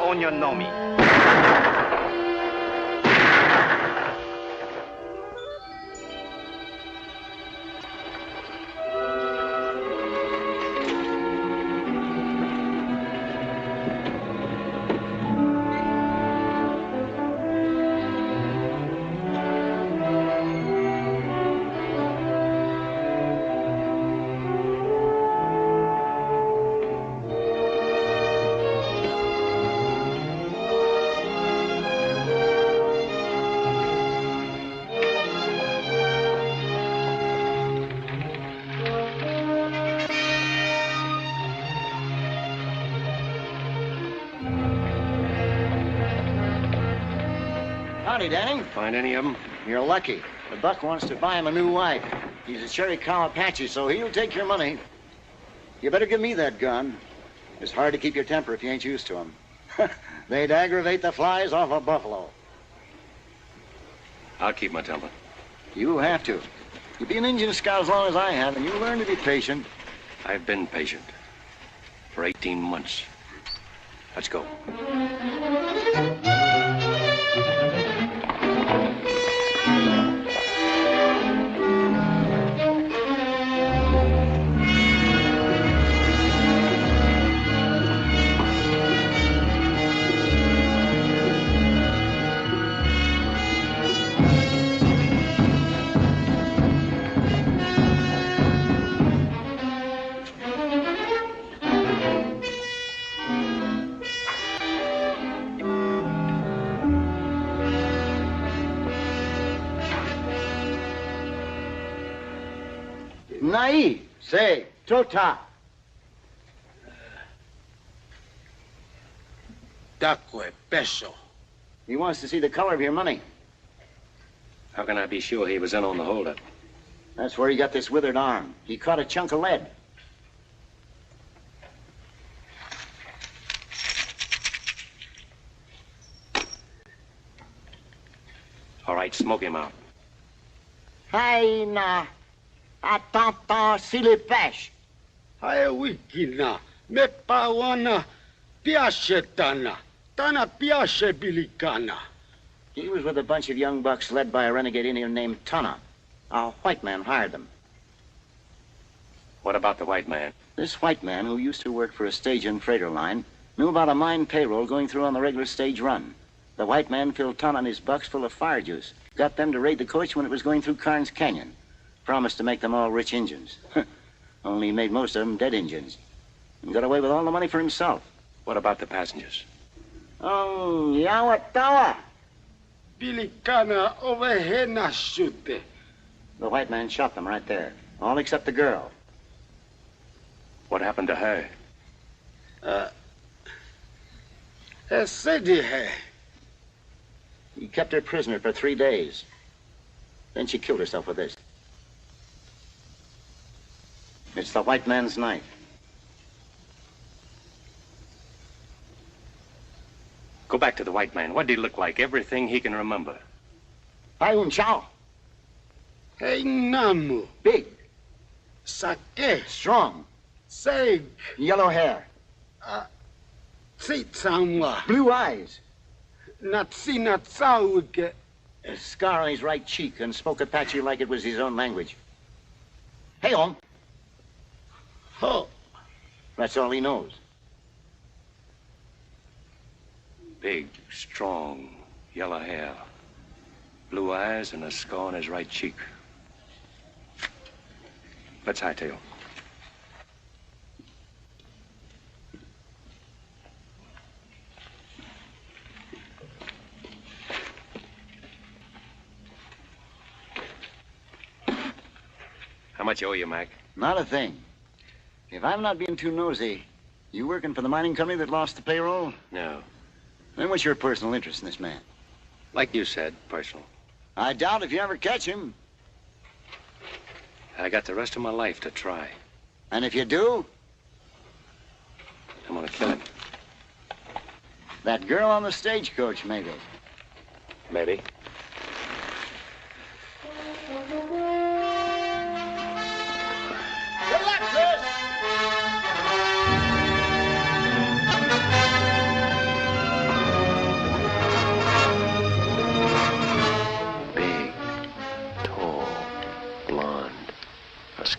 onyonomi. Howdy, Danny. Find any of them? You're lucky. The buck wants to buy him a new wife. He's a Cherry Cow Apache, so he'll take your money. You better give me that gun. It's hard to keep your temper if you ain't used to them. They'd aggravate the flies off a buffalo. I'll keep my temper. You have to. You be an Indian scout as long as I have, and you learn to be patient. I've been patient. For 18 months. Let's go. Nai, say, tota. Dacque peso. He wants to see the color of your money. How can I be sure he was in on the holdup? That's where he got this withered arm. He caught a chunk of lead. All right, smoke him out. Hai na, atanta silipesh. Hae wikina, me pawana, piace tana, tana piace bilicana. He was with a bunch of young bucks led by a renegade Indian named Tana. A white man hired them. What about the white man? This white man, who used to work for a stage and freighter line, knew about a mine payroll going through on the regular stage run. The white man filled Tana and his bucks full of fire juice. Got them to raid the coach when it was going through Carnes Canyon. Promised to make them all rich Injuns. Only he made most of them dead Injuns. And got away with all the money for himself. What about the passengers? Oh, Yawatawa. Bilicana ovehena shute. The white man shot them right there. All except the girl. What happened to her? Esedi he. He kept her prisoner for 3 days. Then she killed herself with this. It's the white man's knife. Go back to the white man. What did he look like? Everything he can remember. Paiun Chow. Hey namu. Big. Sake. Strong. Seg. Yellow hair. Tsitsamwa. Blue eyes. Natsina tsauke. A scar on his right cheek and spoke Apache like it was his own language. Hey, on. Ho. That's all he knows. Big, strong, yellow hair. Blue eyes and a scar on his right cheek. Let's hightail. How much owe you, Mac? Not a thing. If I'm not being too nosy, you working for the mining company that lost the payroll? No. Then what's your personal interest in this man? Like you said, personal. I doubt if you ever catch him. I got the rest of my life to try. And if you do? I'm gonna kill him. That girl on the stagecoach, maybe. Maybe. Good luck, Chris!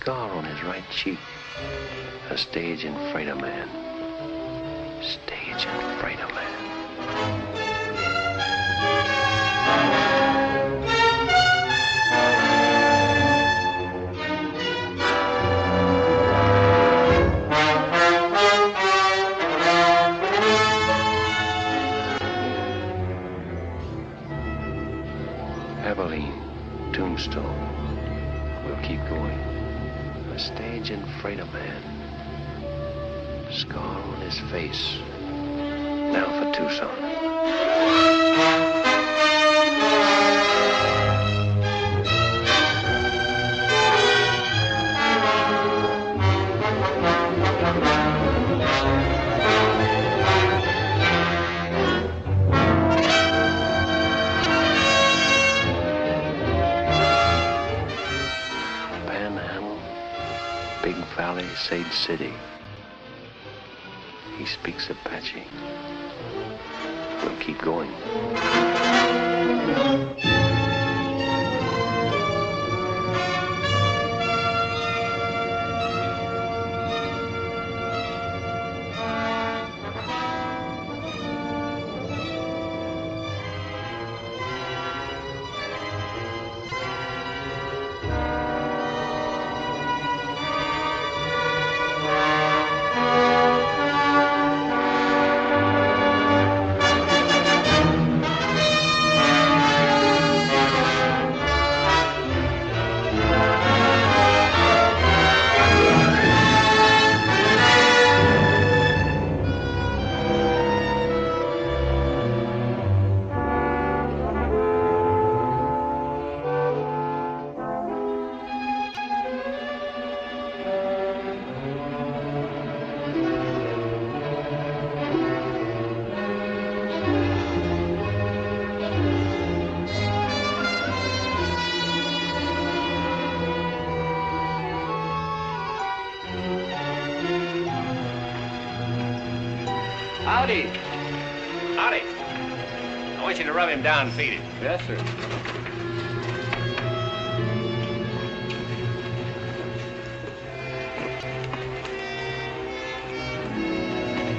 scar on his right cheek. A stage and freighter man. Stage and freighter man. Abilene, Tombstone. We'll keep going. A stage and freighter man. Scar on his face. Now for Tucson. Sage City. He speaks Apache. We'll keep going. Howdy. Howdy. I want you to rub him down and feed him. Yes, sir.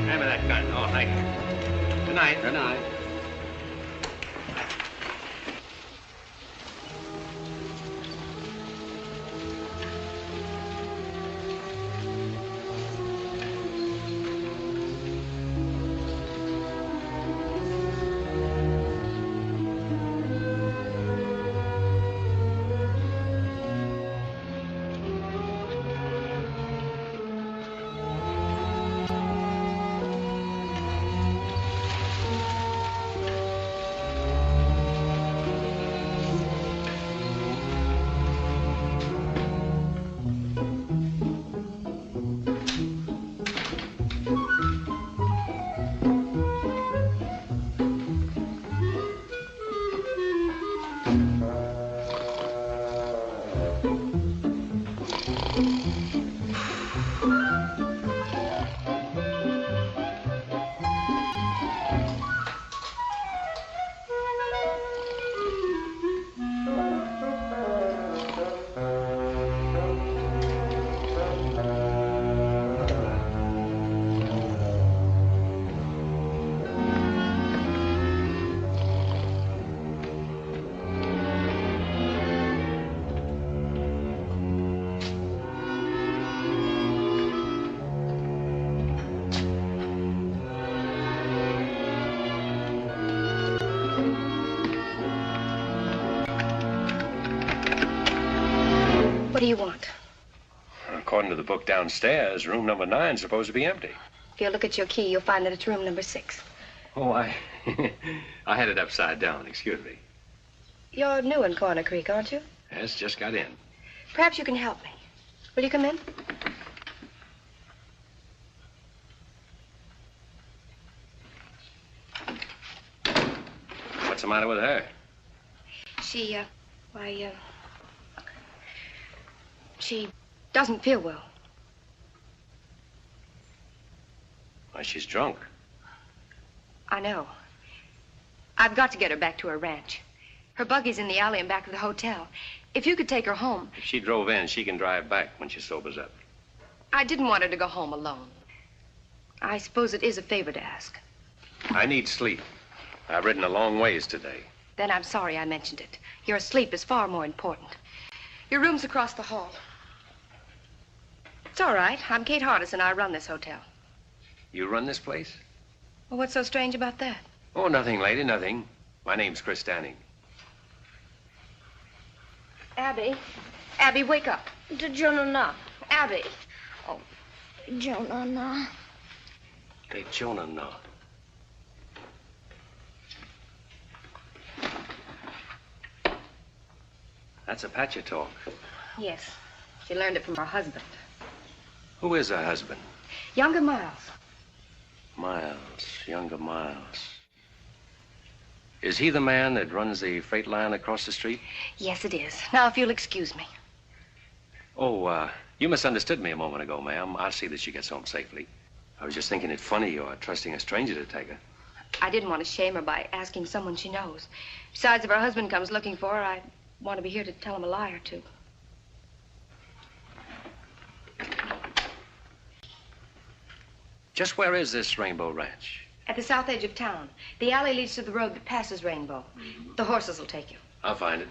Hand me that gun. Oh, thank you. Good night. Good night. What do you want? According to the book downstairs, room number 9 is supposed to be empty. If you look at your key, you'll find that it's room number 6. Oh, I had it upside down. Excuse me. You're new in Corner Creek, aren't you? Yes, just got in. Perhaps you can help me. Will you come in? What's the matter with her? She doesn't feel well. Why, she's drunk. I know. I've got to get her back to her ranch. Her buggy's in the alley in back of the hotel. If you could take her home. If she drove in, she can drive back when she sobers up. I didn't want her to go home alone. I suppose it is a favor to ask. I need sleep. I've ridden a long ways today. Then I'm sorry I mentioned it. Your sleep is far more important. Your room's across the hall. It's all right. I'm Kate Hardison. I run this hotel. You run this place? Well, what's so strange about that? Oh, nothing, lady, nothing. My name's Chris Stanning. Abby. Abby, wake up. Jonah. Abby. Oh, Jonah. Hey, Jonah, no. That's Apache talk. Yes. She learned it from her husband. Who is her husband? Younger Miles. Miles, younger Miles. Is he the man that runs the freight line across the street? Yes, it is. Now, if you'll excuse me. Oh, you misunderstood me a moment ago, ma'am. I'll see that she gets home safely. I was just thinking it funny you're trusting a stranger to take her. I didn't want to shame her by asking someone she knows. Besides, if her husband comes looking for her, I want to be here to tell him a lie or two. Just where is this Rainbow Ranch? At the south edge of town. The alley leads to the road that passes Rainbow. The horses will take you. I'll find it.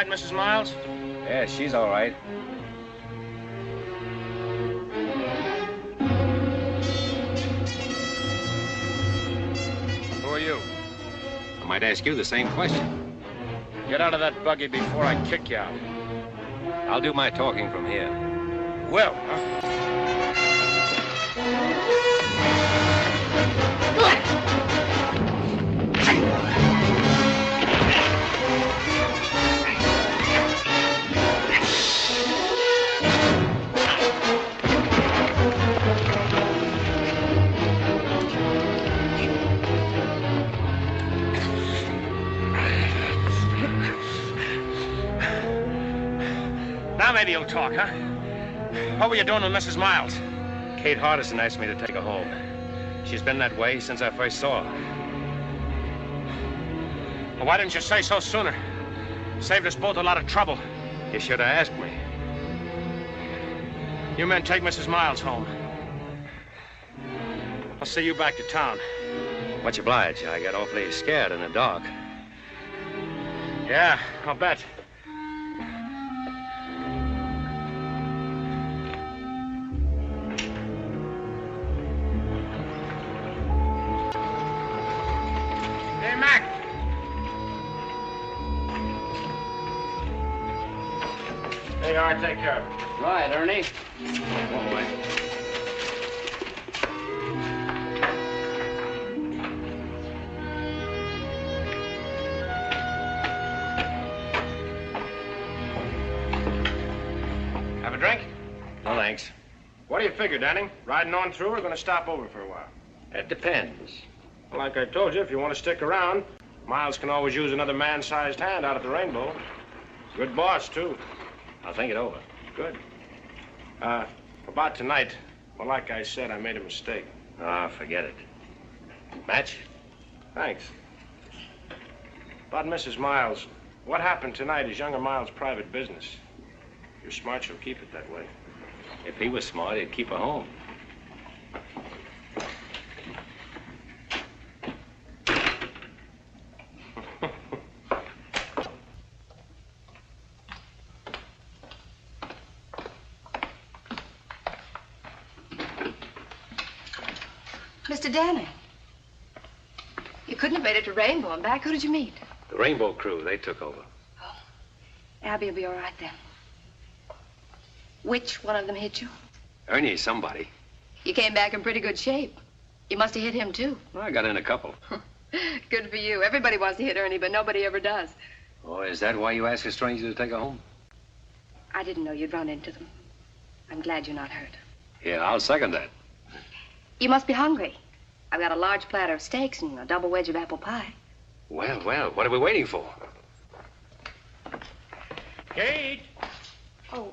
Mrs. Miles? Yeah, she's all right. Who are you? I might ask you the same question. Get out of that buggy before I kick you out. I'll do my talking from here. Well, huh? Now maybe you'll talk, huh? What were you doing with Mrs. Miles? Kate Hardison asked me to take her home. She's been that way since I first saw her. Well, why didn't you say so sooner? Saved us both a lot of trouble. You should have asked me. You men take Mrs. Miles home. I'll see you back to town. Much obliged. I got awfully scared in the dark. Yeah, I'll bet. Hey, Mac. There you are. Take care of it. Right, Ernie. One way. Have a drink? No, thanks. What do you figure, Danny? Riding on through or going to stop over for a while? It depends. Well, like I told you, if you want to stick around, Miles can always use another man-sized hand out at the Rainbow. Good boss, too. I'll think it over. Good. About tonight, well, like I said, I made a mistake. Ah, forget it. Match? Thanks. About Mrs. Miles, what happened tonight is younger Miles' private business. If you're smart, you'll keep it that way. If he was smart, he'd keep her home. Mr. Danny. You couldn't have made it to Rainbow and back. Who did you meet? The Rainbow crew, they took over. Oh, Abby will be all right then. Which one of them hit you? Ernie's somebody. You came back in pretty good shape. You must have hit him, too. Well, I got in a couple. Good for you. Everybody wants to hit Ernie, but nobody ever does. Oh, is that why you ask a stranger to take her home? I didn't know you'd run into them. I'm glad you're not hurt. Yeah, I'll second that. You must be hungry. I've got a large platter of steaks and a double wedge of apple pie. Well, what are we waiting for? Kate! Oh,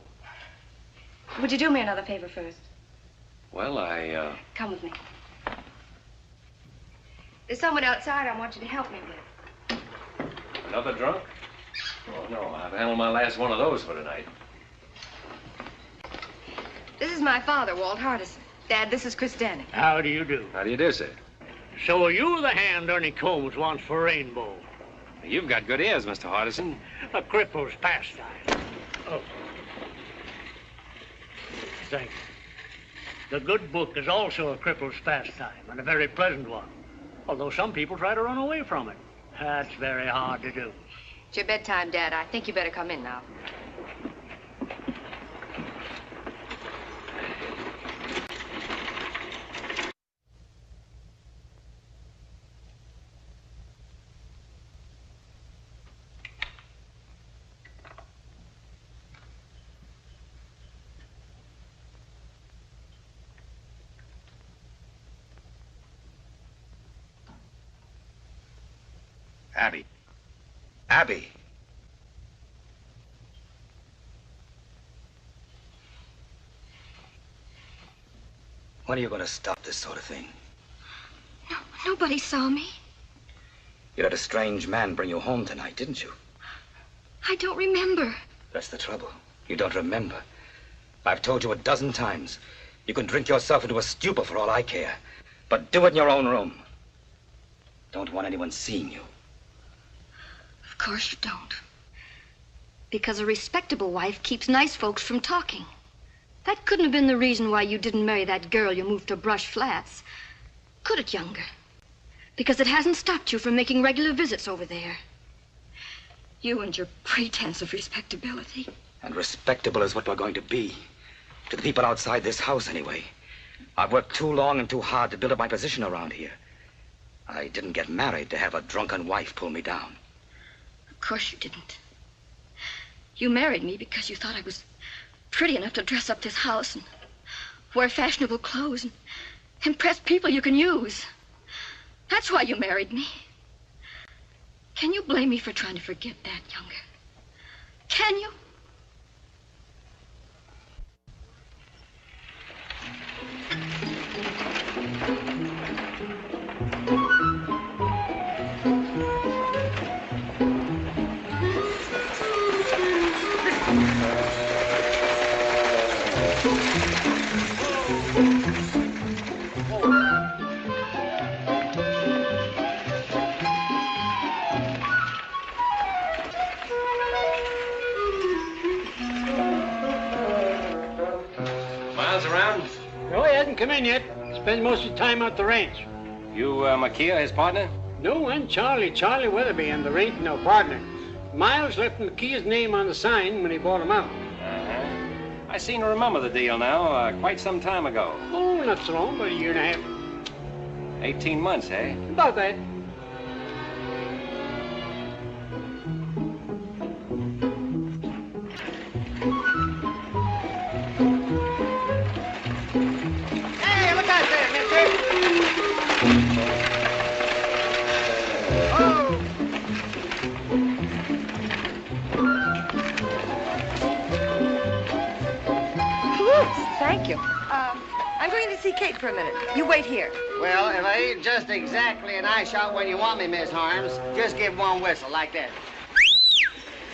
would you do me another favor first? Well, Come with me. There's someone outside I want you to help me with. Another drunk? Oh, no, I've handled my last one of those for tonight. This is my father, Walt Hardison. Dad, this is Chris Denning. How do you do? How do you do, sir? So are you the hand Ernie Combs wants for Rainbow? You've got good ears, Mr. Hardison. A cripple's pastime. Oh. Thank you. The good book is also a cripple's pastime, and a very pleasant one. Although some people try to run away from it. That's very hard to do. It's your bedtime, Dad. I think you better come in now. Abby. Abby. When are you going to stop this sort of thing? No, nobody saw me. You had a strange man bring you home tonight, didn't you? I don't remember. That's the trouble. You don't remember. I've told you a dozen times. You can drink yourself into a stupor for all I care. But do it in your own room. Don't want anyone seeing you. Of course you don't. Because a respectable wife keeps nice folks from talking. That couldn't have been the reason why you didn't marry that girl you moved to Brush Flats. Could it, Younger? Because it hasn't stopped you from making regular visits over there. You and your pretense of respectability. And respectable is what we're going to be. To the people outside this house, anyway. I've worked too long and too hard to build up my position around here. I didn't get married to have a drunken wife pull me down. Of course you didn't. You married me because you thought I was pretty enough to dress up this house and wear fashionable clothes and impress people you can use. That's why you married me. Can you blame me for trying to forget that, Younger? Can you? Miles around? No, he hasn't come in yet. Spends most of the time out the ranch. You, Makia, his partner? No, and Charlie Weatherby, and there ain't no partner. Miles left McKee's name on the sign when he bought him out. Uh-huh. I seem to remember the deal now, quite some time ago. Oh, not so long, but a year and a half. 18 months, eh? About that. Hey, look out there, mister! Oh! Thank you. I'm going to see Kate for a minute. You wait here. Well, if I ain't just exactly an eye shot when you want me, Miss Harms, just give one whistle like that.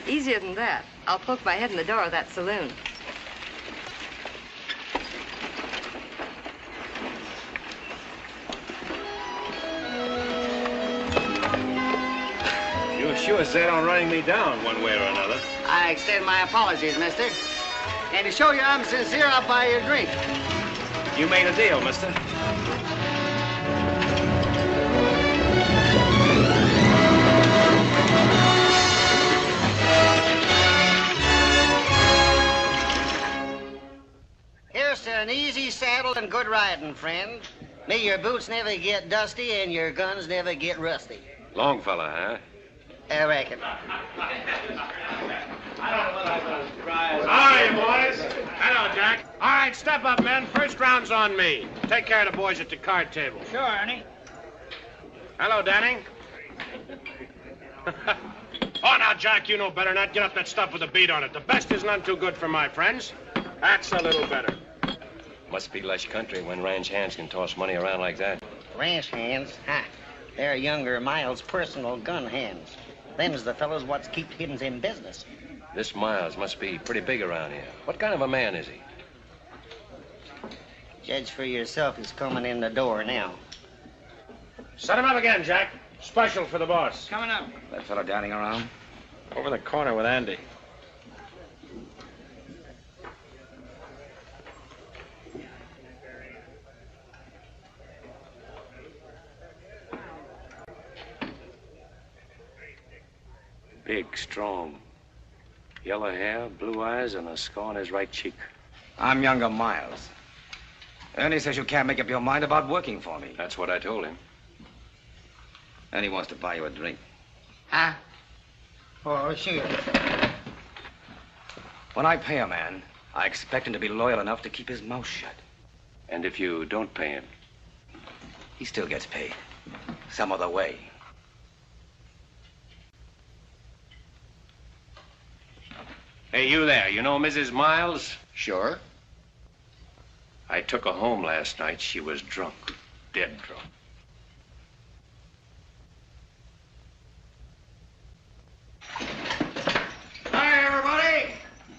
Easier than that. I'll poke my head in the door of that saloon. You're sure set on running me down one way or another. I extend my apologies, mister. And to show you I'm sincere, I'll buy you a drink. You made a deal, mister. Here's to an easy saddle and good riding, friend. May your boots never get dusty and your guns never get rusty. Long fella, huh? I reckon. Hi, boys. Hello, Jack. All right, step up, men. First round's on me. Take care of the boys at the card table. Sure, Ernie. Hello, Danny. Oh, now, Jack, you know better not get up that stuff with a beat on it. The best is none too good for my friends. That's a little better. Must be lush country when ranch hands can toss money around like that. Ranch hands? Ha! They're younger Miles' personal gun hands. Them's the fellows what keep him in business. This Miles must be pretty big around here. What kind of a man is he? Judge for yourself. He's coming in the door now. Set him up again, Jack. Special for the boss. Coming up. That fellow dining around? Over the corner with Andy. Big, strong. Yellow hair, blue eyes, and a scar on his right cheek. I'm younger Miles. Ernie says you can't make up your mind about working for me. That's what I told him. And he wants to buy you a drink. Huh? Oh, sure. When I pay a man, I expect him to be loyal enough to keep his mouth shut. And if you don't pay him? He still gets paid. Some other way. Hey, you there. You know Mrs. Miles? Sure. I took her home last night. She was drunk. Dead drunk. Hi, everybody.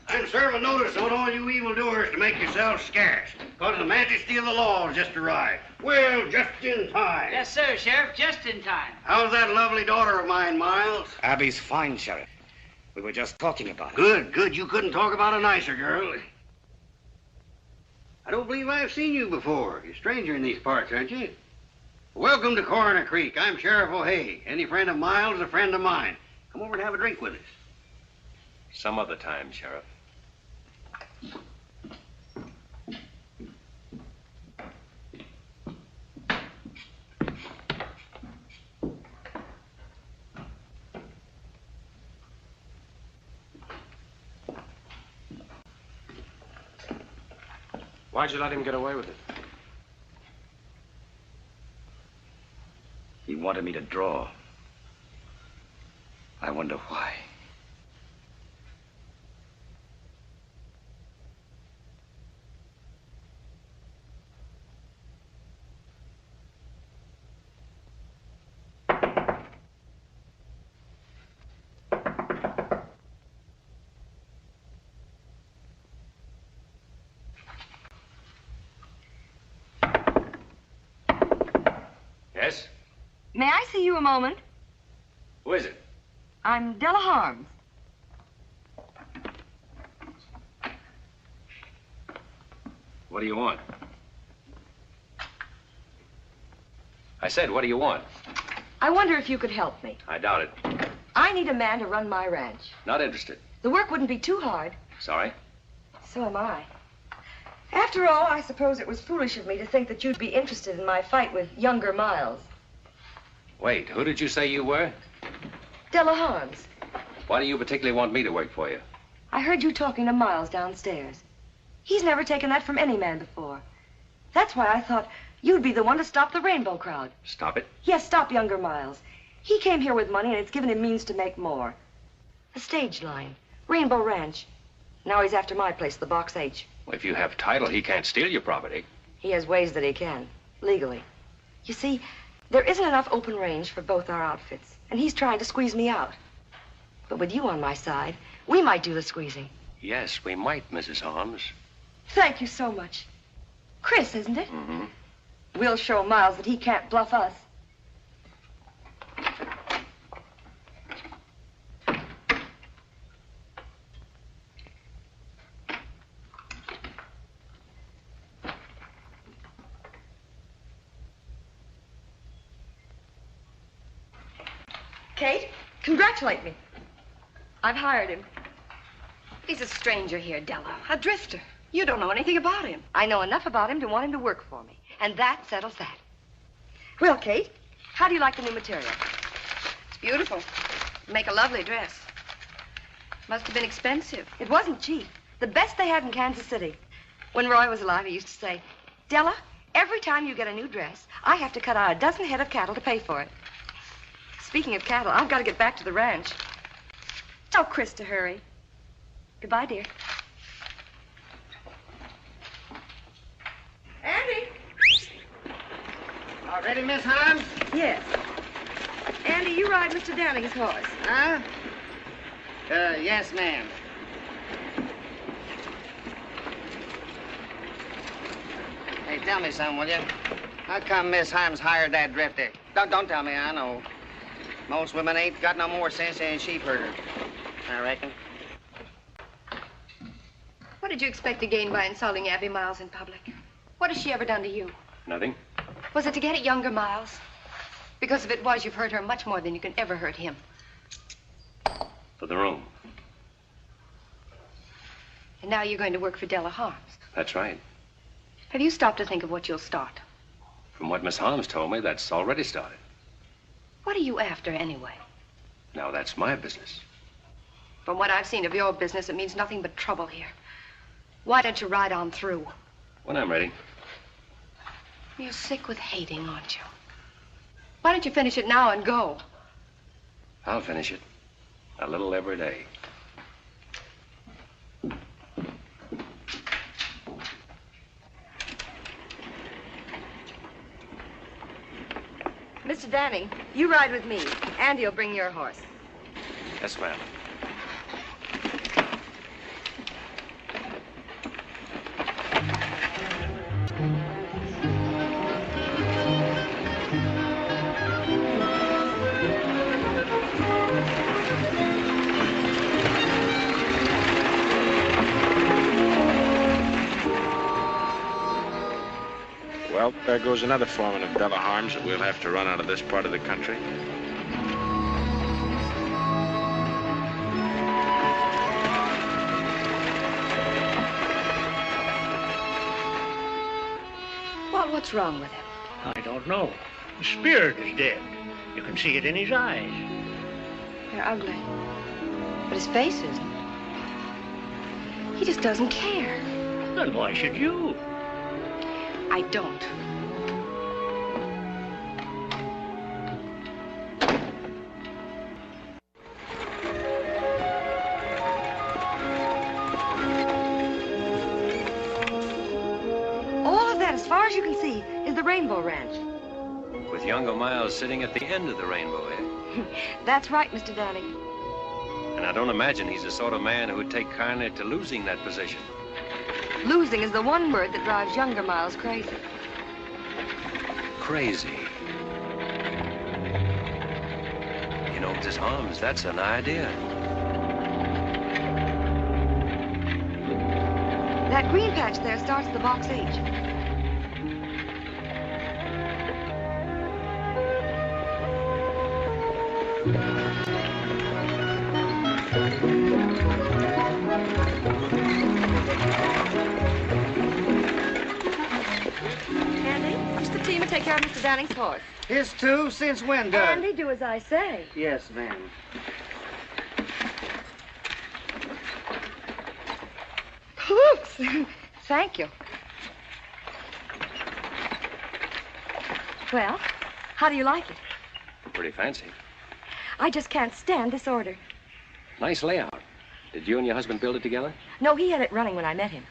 I'm serving notice on all you evildoers to make yourselves scarce, because the majesty of the law has just arrived. Well, just in time. Yes, sir, Sheriff, just in time. How's that lovely daughter of mine, Miles? Abby's fine, Sheriff. We were just talking about it. Good, good. You couldn't talk about a nicer girl. I don't believe I've seen you before. You're a stranger in these parts, aren't you? Welcome to Coroner Creek. I'm Sheriff O'Hay. Any friend of Miles is a friend of mine. Come over and have a drink with us. Some other time, Sheriff. Why'd you let him get away with it? He wanted me to draw. I wonder why. Yes? May I see you a moment? Who is it? I'm Della Harms. What do you want? I said, what do you want? I wonder if you could help me. I doubt it. I need a man to run my ranch. Not interested. The work wouldn't be too hard. Sorry? So am I. After all, I suppose it was foolish of me to think that you'd be interested in my fight with younger Miles. Wait, who did you say you were? Della Harms. Why do you particularly want me to work for you? I heard you talking to Miles downstairs. He's never taken that from any man before. That's why I thought you'd be the one to stop the rainbow crowd. Stop it. Yes, stop younger Miles. He came here with money, and it's given him means to make more. The stage line, Rainbow Ranch. Now he's after my place, the Box H. Well, if you have title, he can't steal your property. He has ways that he can, legally. You see, there isn't enough open range for both our outfits, and he's trying to squeeze me out. But with you on my side, we might do the squeezing. Yes, we might, Mrs. Harms. Thank you so much. Chris, isn't it? Mm-hmm. We'll show Miles that he can't bluff us. Kate, congratulate me. I've hired him. He's a stranger here, Della. A drifter. You don't know anything about him. I know enough about him to want him to work for me. and that settles that. Well, Kate, how do you like the new material? It's beautiful. Make a lovely dress. Must have been expensive. It wasn't cheap. The best they had in Kansas City. When Roy was alive, he used to say, Della, every time you get a new dress, I have to cut out a dozen head of cattle to pay for it. Speaking of cattle, I've got to get back to the ranch. Tell Chris to hurry. Goodbye, dear. Andy! All ready, Miss Holmes? Yes. Andy, you ride Mr. Downing's horse. Huh? Yes, ma'am. Hey, tell me something, will you? How come Miss Holmes hired that drifter? Don't tell me, I know. Most women ain't got no more sense than a sheep herder, I reckon. What did you expect to gain by insulting Abby Miles in public? What has she ever done to you? Nothing. Was it to get at younger Miles? Because if it was, you've hurt her much more than you can ever hurt him. For the room. And now you're going to work for Della Harms. That's right. Have you stopped to think of what you'll start? From what Miss Holmes told me, that's already started. What are you after, anyway? Now, that's my business. From what I've seen of your business, it means nothing but trouble here. Why don't you ride on through? When I'm ready. You're sick with hating, aren't you? Why don't you finish it now and go? I'll finish it. A little every day. Mr. Danning, you ride with me. Andy'll bring your horse. Yes, ma'am. Well, there goes another foreman of Della Harms that we'll have to run out of this part of the country. Well, what's wrong with him? I don't know. The spirit is dead. You can see it in his eyes. They're ugly. But his face isn't. He just doesn't care. Then why should you? I don't. All of that, as far as you can see, is the Rainbow Ranch. With younger Miles sitting at the end of the rainbow, eh? That's right, Mr. Danning. And I don't imagine he's the sort of man who would take kindly to losing that position. Losing is the one word that drives younger Miles crazy. Crazy. You know, Mrs. Holmes, that's an idea. That green patch there starts at the box H. Take care of Mr. Danning's horse. His too? Since when, Doug? Andy, do as I say. Yes, ma'am. Oops. Thank you. Well, how do you like it? Pretty fancy. I just can't stand disorder. Nice layout. Did you and your husband build it together? No, he had it running when I met him.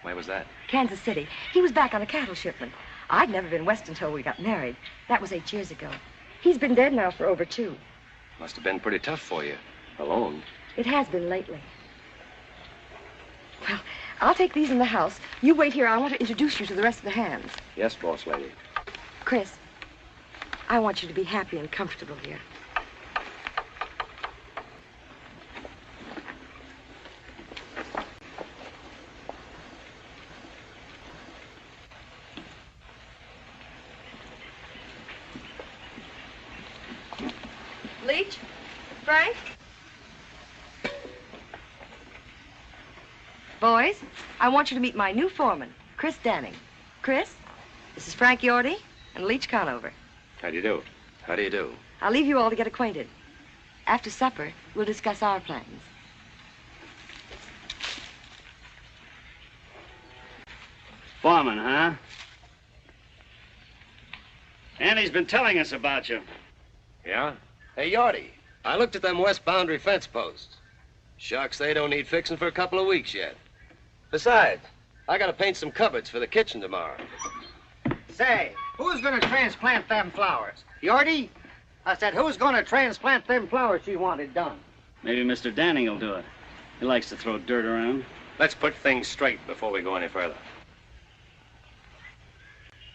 Where was that? Kansas City. He was back on a cattle shipment. I'd never been west until we got married. That was 8 years ago. He's been dead now for over 2. Must have been pretty tough for you. Alone. It has been lately. Well, I'll take these in the house. You wait here. I want to introduce you to the rest of the hands. Yes, boss lady. Chris, I want you to be happy and comfortable here. Leach? Frank? Boys, I want you to meet my new foreman, Chris Danning. Chris, This is Frank Yorty and Leach Conover. How do you do? How do you do? I'll leave you all to get acquainted. After supper, we'll discuss our plans. Foreman, huh? Annie's been telling us about you. Yeah? Hey, Yorty, I looked at them west boundary fence posts. Shucks, they don't need fixing for a couple of weeks yet. Besides, I gotta paint some cupboards for the kitchen tomorrow. Say, who's gonna transplant them flowers? Yorty? I said, who's gonna transplant them flowers she wanted done? Maybe Mr. Danning will do it. He likes to throw dirt around. Let's put things straight before we go any further.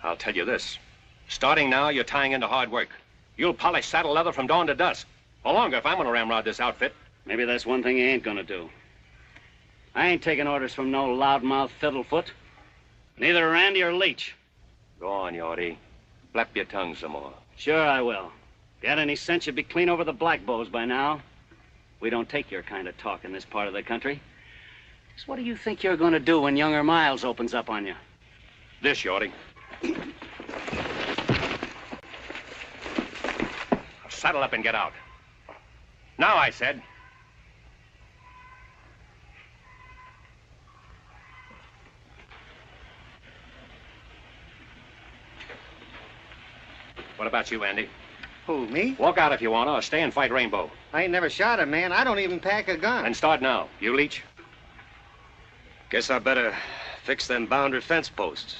I'll tell you this. Starting now, you're tying into hard work. You'll polish saddle leather from dawn to dusk. Or longer if I'm gonna ramrod this outfit. Maybe that's one thing he ain't gonna do. I ain't taking orders from no loudmouth fiddlefoot. Neither Randy or Leach. Go on, Yorty. Flap your tongue some more. Sure I will. If you had any sense, you'd be clean over the black bows by now. We don't take your kind of talk in this part of the country. So what do you think you're gonna do when younger Miles opens up on you? This, Yorty. Saddle up and get out. Now, I said. What about you, Andy? Who, me? Walk out if you want to, or stay and fight Rainbow. I ain't never shot a man. I don't even pack a gun. And start now. You, Leach? Guess I better fix them boundary fence posts.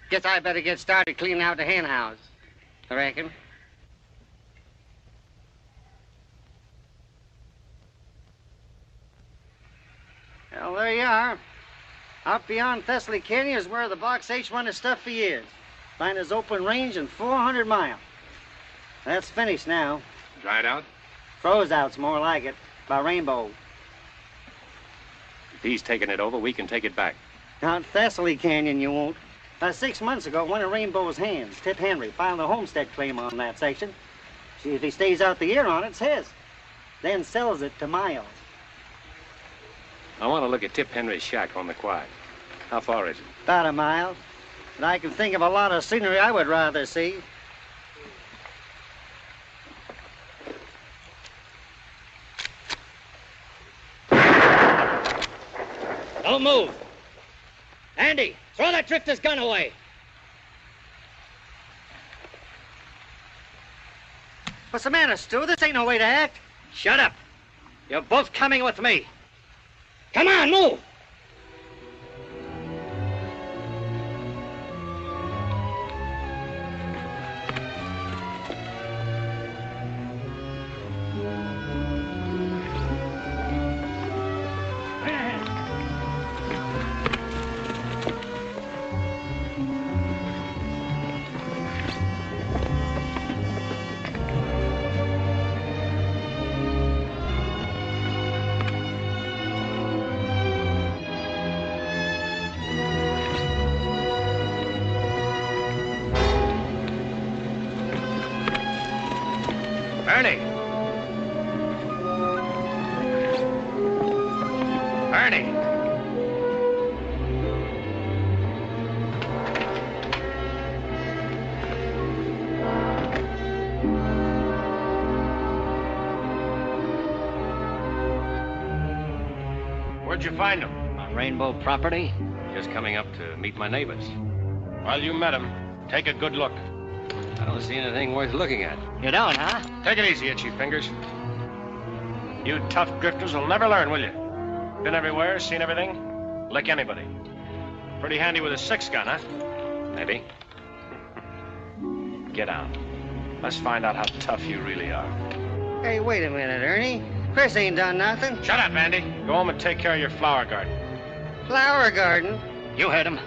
Guess I better get started cleaning out the hen house. I reckon. Well, there you are. Out beyond Thessaly Canyon is where the Box H run his stuff for years. Find his open range in 400 miles. That's finished now. Dried out? Froze out's more like it. By Rainbow. If he's taking it over, we can take it back. Out Thessaly Canyon you won't. 6 months ago, one of Rainbow's hands, Tip Henry, filed a homestead claim on that section. See, if he stays out the year on it, it's his. Then sells it to Miles. I want to look at Tip Henry's shack on the quad. How far is it? About a mile. But I can think of a lot of scenery I would rather see. Don't move. Andy, throw that drifter's gun away. What's the matter, Stu? This ain't no way to act. Shut up. You're both coming with me. Come on, move. Ernie! Ernie! Where'd you find him? On Rainbow property? Just coming up to meet my neighbors. Well, you met him. Take a good look. I don't see anything worth looking at. You don't, huh? Take it easy, Itchy Fingers. You tough drifters will never learn, will you? Been everywhere, seen everything. Lick anybody. Pretty handy with a 6-gun, huh? Maybe. Get down. Let's find out how tough you really are. Hey, wait a minute, Ernie. Chris ain't done nothing. Shut up, Andy. Go home and take care of your flower garden. Flower garden? You heard him.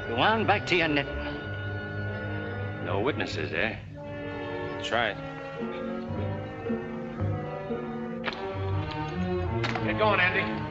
Go on back to your knitting. No witnesses, eh? That's right. Get going, Andy.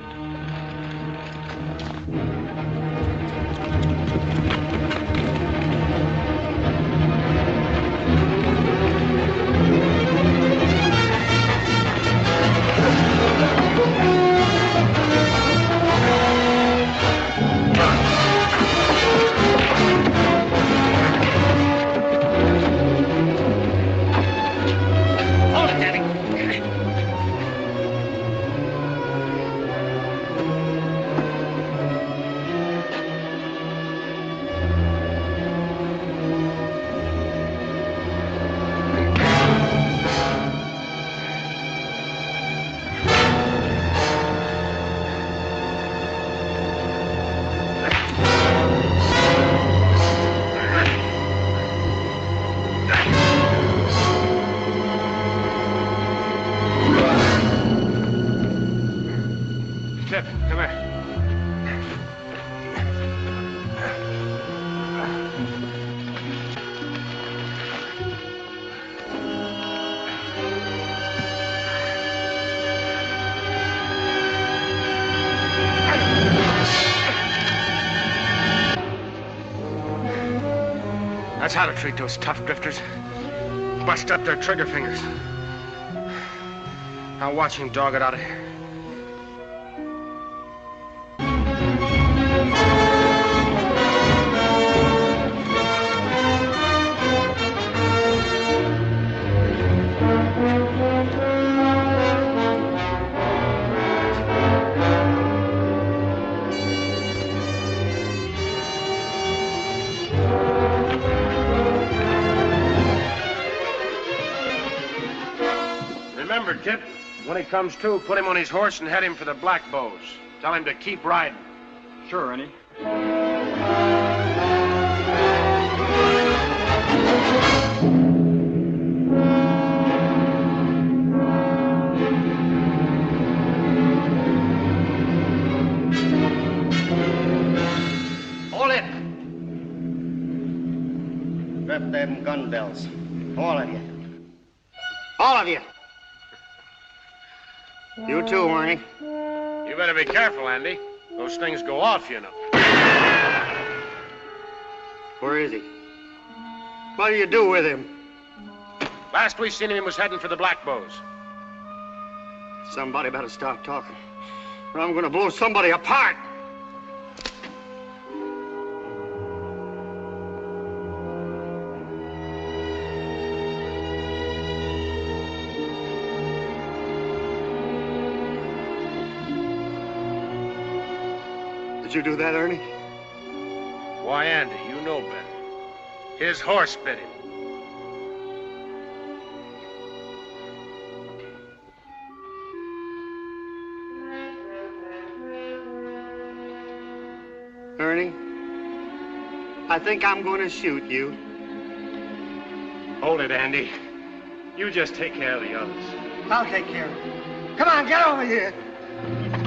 That's how to treat those tough drifters. Bust up their trigger fingers. Now watch him dog it out of here. Remember, Tip, when he comes to, put him on his horse and head him for the Black Bows. Tell him to keep riding. Sure, Ernie. Hold it! Strap them gun belts. All of you. All of you. You too, Ernie. You better be careful, Andy. Those things go off, you know. Where is he? What do you do with him? Last we seen him, he was heading for the Black Bows. Somebody better stop talking, or I'm gonna blow somebody apart. Did you do that, Ernie? Why, Andy, you know better. His horse bit him. Ernie, I think I'm going to shoot you. Hold it, Andy. You just take care of the others. I'll take care of it. Come on, get over here.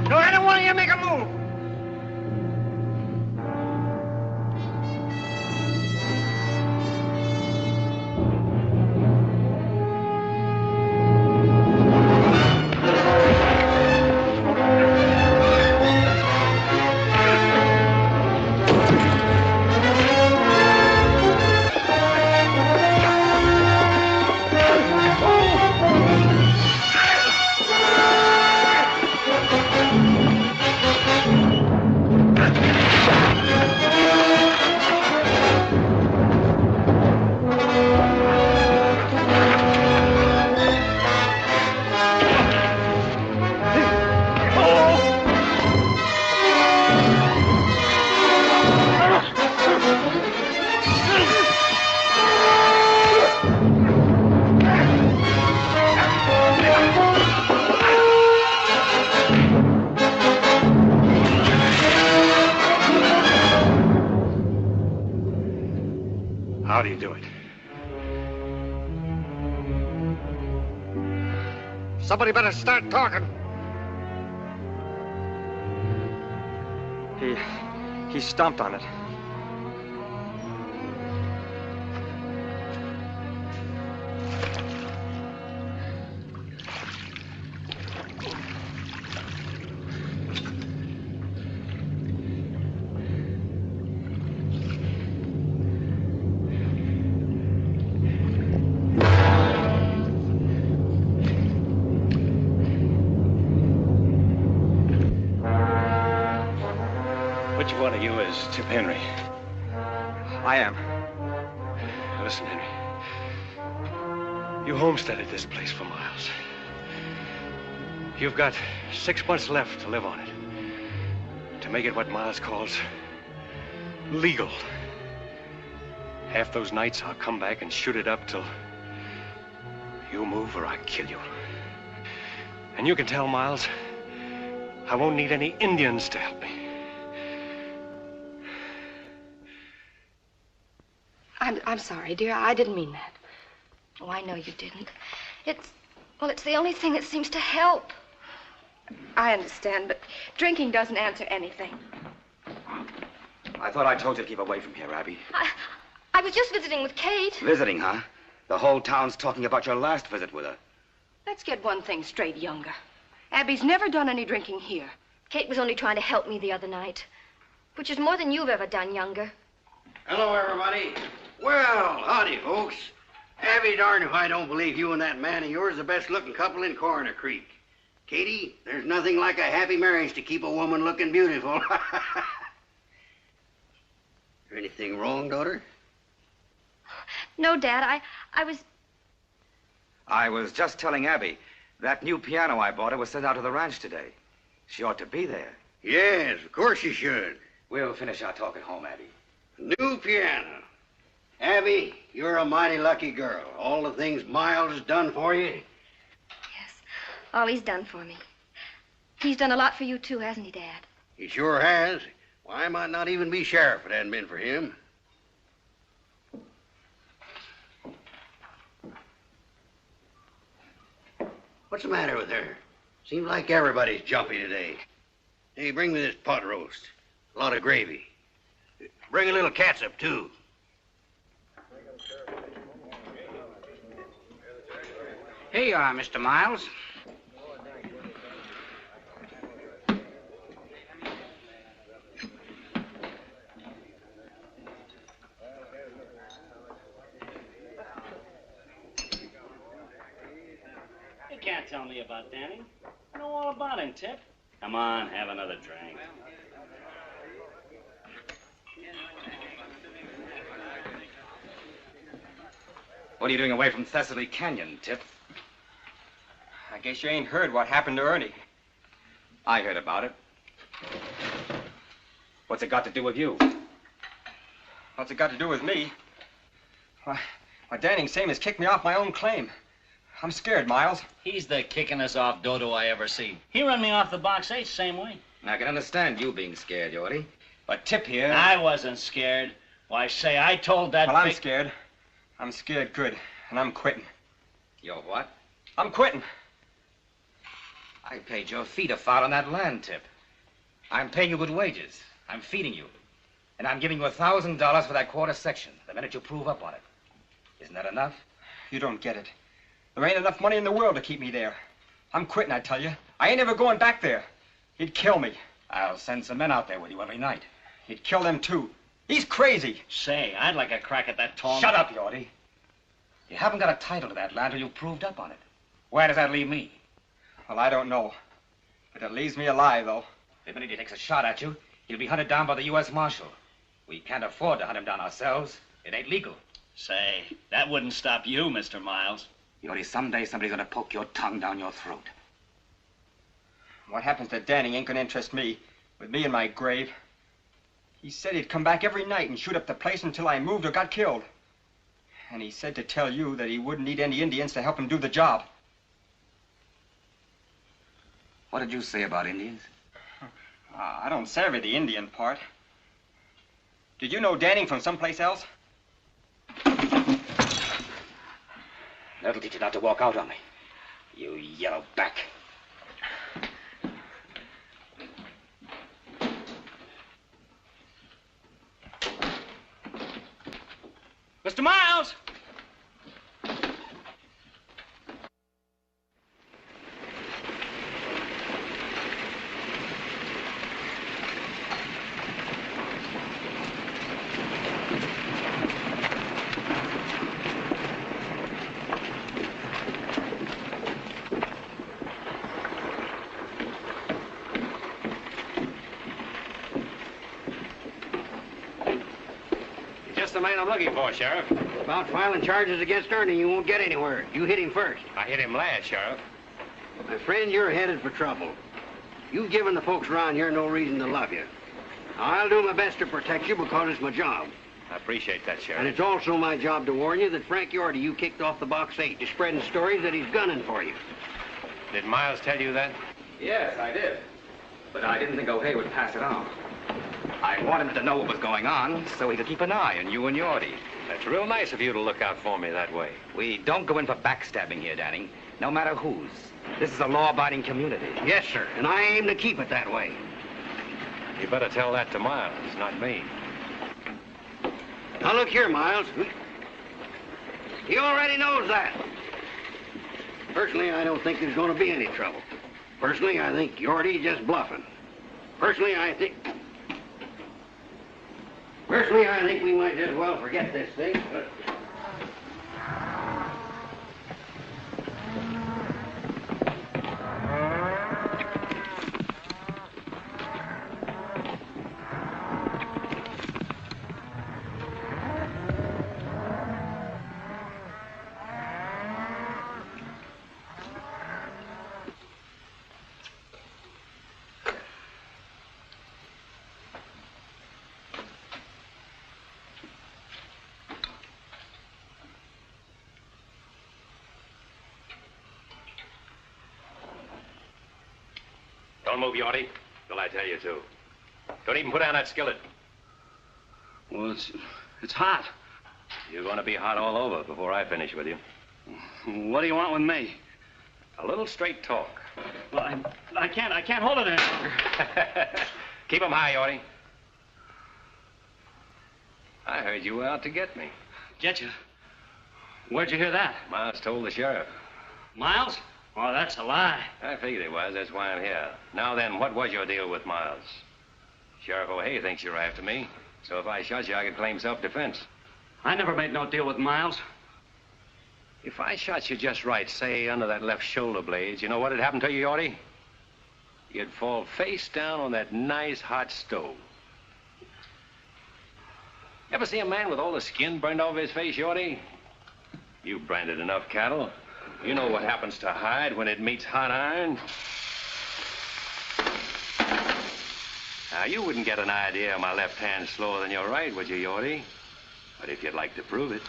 Don't any one of you make a move. How do you do it? Somebody better start talking. He stomped on it. Which one of you is Tip Henry? I am. Now listen, Henry. You homesteaded this place for miles. You've got 6 months left to live on it. To make it what Miles calls legal. Half those nights I'll come back and shoot it up till you move or I kill you. And you can tell Miles I won't need any Indians to help me. I'm sorry, dear. I didn't mean that. Oh, I know you didn't. It's the only thing that seems to help. I understand, but drinking doesn't answer anything. I thought I told you to keep away from here, Abby. I was just visiting with Kate. Visiting, huh? The whole town's talking about your last visit with her. Let's get one thing straight, Younger. Abby's never done any drinking here. Kate was only trying to help me the other night, which is more than you've ever done, Younger. Hello, everybody. Well, howdy, folks. Abby darn if I don't believe you and that man of yours are the best-looking couple in Coroner Creek. Katie, there's nothing like a happy marriage to keep a woman looking beautiful. Is there anything wrong, daughter? No, Dad, I was... I was just telling Abby, that new piano I bought her was sent out to the ranch today. She ought to be there. Yes, of course you should. We'll finish our talk at home, Abby. New piano. Abby, you're a mighty lucky girl. All the things Miles has done for you. All he's done for me. He's done a lot for you, too, hasn't he, Dad? He sure has. Why, I might not even be sheriff if it hadn't been for him. What's the matter with her? Seems like everybody's jumpy today. Hey, bring me this pot roast. A lot of gravy. Bring a little catsup, too. Here you are, Mr. Miles. You can't tell me about Danny. I know all about him, Tip. Come on, have another drink. What are you doing away from Thessaly Canyon, Tip? I guess you ain't heard what happened to Ernie. I heard about it. What's it got to do with you? What's it got to do with me? Why, Danning same as kicked me off my own claim. I'm scared, Miles. He's the kickingest off dodo I ever seen. He run me off the box 8 same way. I can understand you being scared, Yorty. But Tip here... I wasn't scared. Why, say, I told that Well, I'm scared. I'm scared good, and I'm quitting. You're what? I'm quitting. I paid your feet a fart on that land, Tip. I'm paying you good wages. I'm feeding you. And I'm giving you $1,000 for that quarter section the minute you prove up on it. Isn't that enough? You don't get it. There ain't enough money in the world to keep me there. I'm quitting, I tell you. I ain't ever going back there. He'd kill me. I'll send some men out there with you every night. He'd kill them, too. He's crazy. Say, I'd like a crack at that tall... Shut up, Yorty. You haven't got a title to that land till you've proved up on it. Where does that leave me? Well, I don't know. But it leaves me alive, though. The minute he takes a shot at you, he'll be hunted down by the U.S. Marshal. We can't afford to hunt him down ourselves. It ain't legal. Say, that wouldn't stop you, Mr. Miles. Yorty, someday somebody's gonna poke your tongue down your throat. What happens to Danny ain't gonna interest me. With me in my grave. He said he'd come back every night and shoot up the place until I moved or got killed. And he said to tell you that he wouldn't need any Indians to help him do the job. What did you say about Indians? I don't savvy the Indian part. Did you know Danning from someplace else? That'll teach you not to walk out on me. You yellow back. Mr. Miles! Just the man I'm looking for, Sheriff. About filing charges against Ernie, you won't get anywhere. You hit him first. I hit him last, Sheriff. My friend, you're headed for trouble. You've given the folks around here no reason to love you. I'll do my best to protect you because it's my job. I appreciate that, Sheriff. And it's also my job to warn you that Frank Yorty, you kicked off the box 8 to spreading stories that he's gunning for you. Did Miles tell you that? Yes, I did. But I didn't think O'Hay would pass it on. I wanted him to know what was going on so he could keep an eye on you and Yorty. That's real nice of you to look out for me that way. We don't go in for backstabbing here, Danning. No matter whose. This is a law-abiding community. Yes, sir, and I aim to keep it that way. You better tell that to Miles, not me. Now, look here, Miles. He already knows that. Personally, I don't think there's going to be any trouble. Personally, I think Yorty's just bluffing. Personally, I think... Personally, I think we might as well forget this thing, but... Don't move, Yorty, till I tell you to. Don't even put down that skillet. Well, it's hot. You're going to be hot all over before I finish with you. What do you want with me? A little straight talk. Well, I can't hold it any longer. Keep 'em high, Yorty. I heard you were out to get me. Get you? Where'd you hear that? Miles told the sheriff. Miles? Oh, that's a lie. I figured it was. That's why I'm here. Now then, what was your deal with Miles? Sheriff O'Hay thinks you're after me. So if I shot you, I could claim self-defense. I never made no deal with Miles. If I shot you just right, say under that left shoulder blade, you know what'd happen to you, Yorty? You'd fall face down on that nice hot stove. Ever see a man with all the skin burned off his face, Yorty? You've branded enough cattle. You know what happens to hide when it meets hot iron. Now, you wouldn't get an idea my left hand's slower than your right, would you, Yorty? But if you'd like to prove it.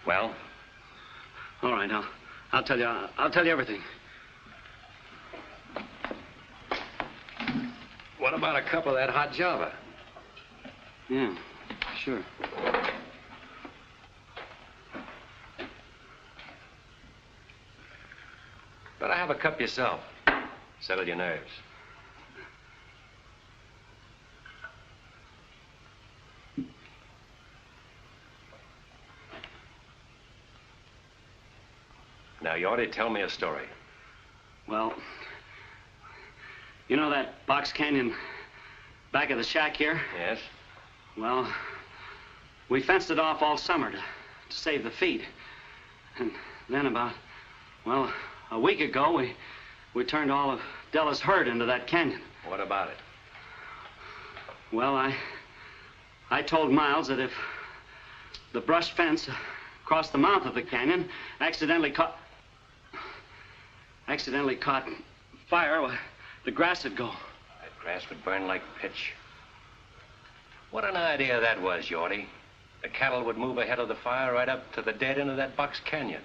Well? All right, I'll tell you everything. What about a cup of that hot Java? Yeah, sure. Better have a cup yourself. Settle your nerves. Now, you ought to tell me a story. Well, you know that box canyon back of the shack here? Yes. Well, we fenced it off all summer to save the feed. And then about, well, a week ago, we turned all of Della's herd into that canyon. What about it? Well, I told Miles that if the brush fence across the mouth of the canyon accidentally caught fire, well, the grass would go. That grass would burn like pitch. What an idea that was, Yorty. The cattle would move ahead of the fire right up to the dead end of that box canyon.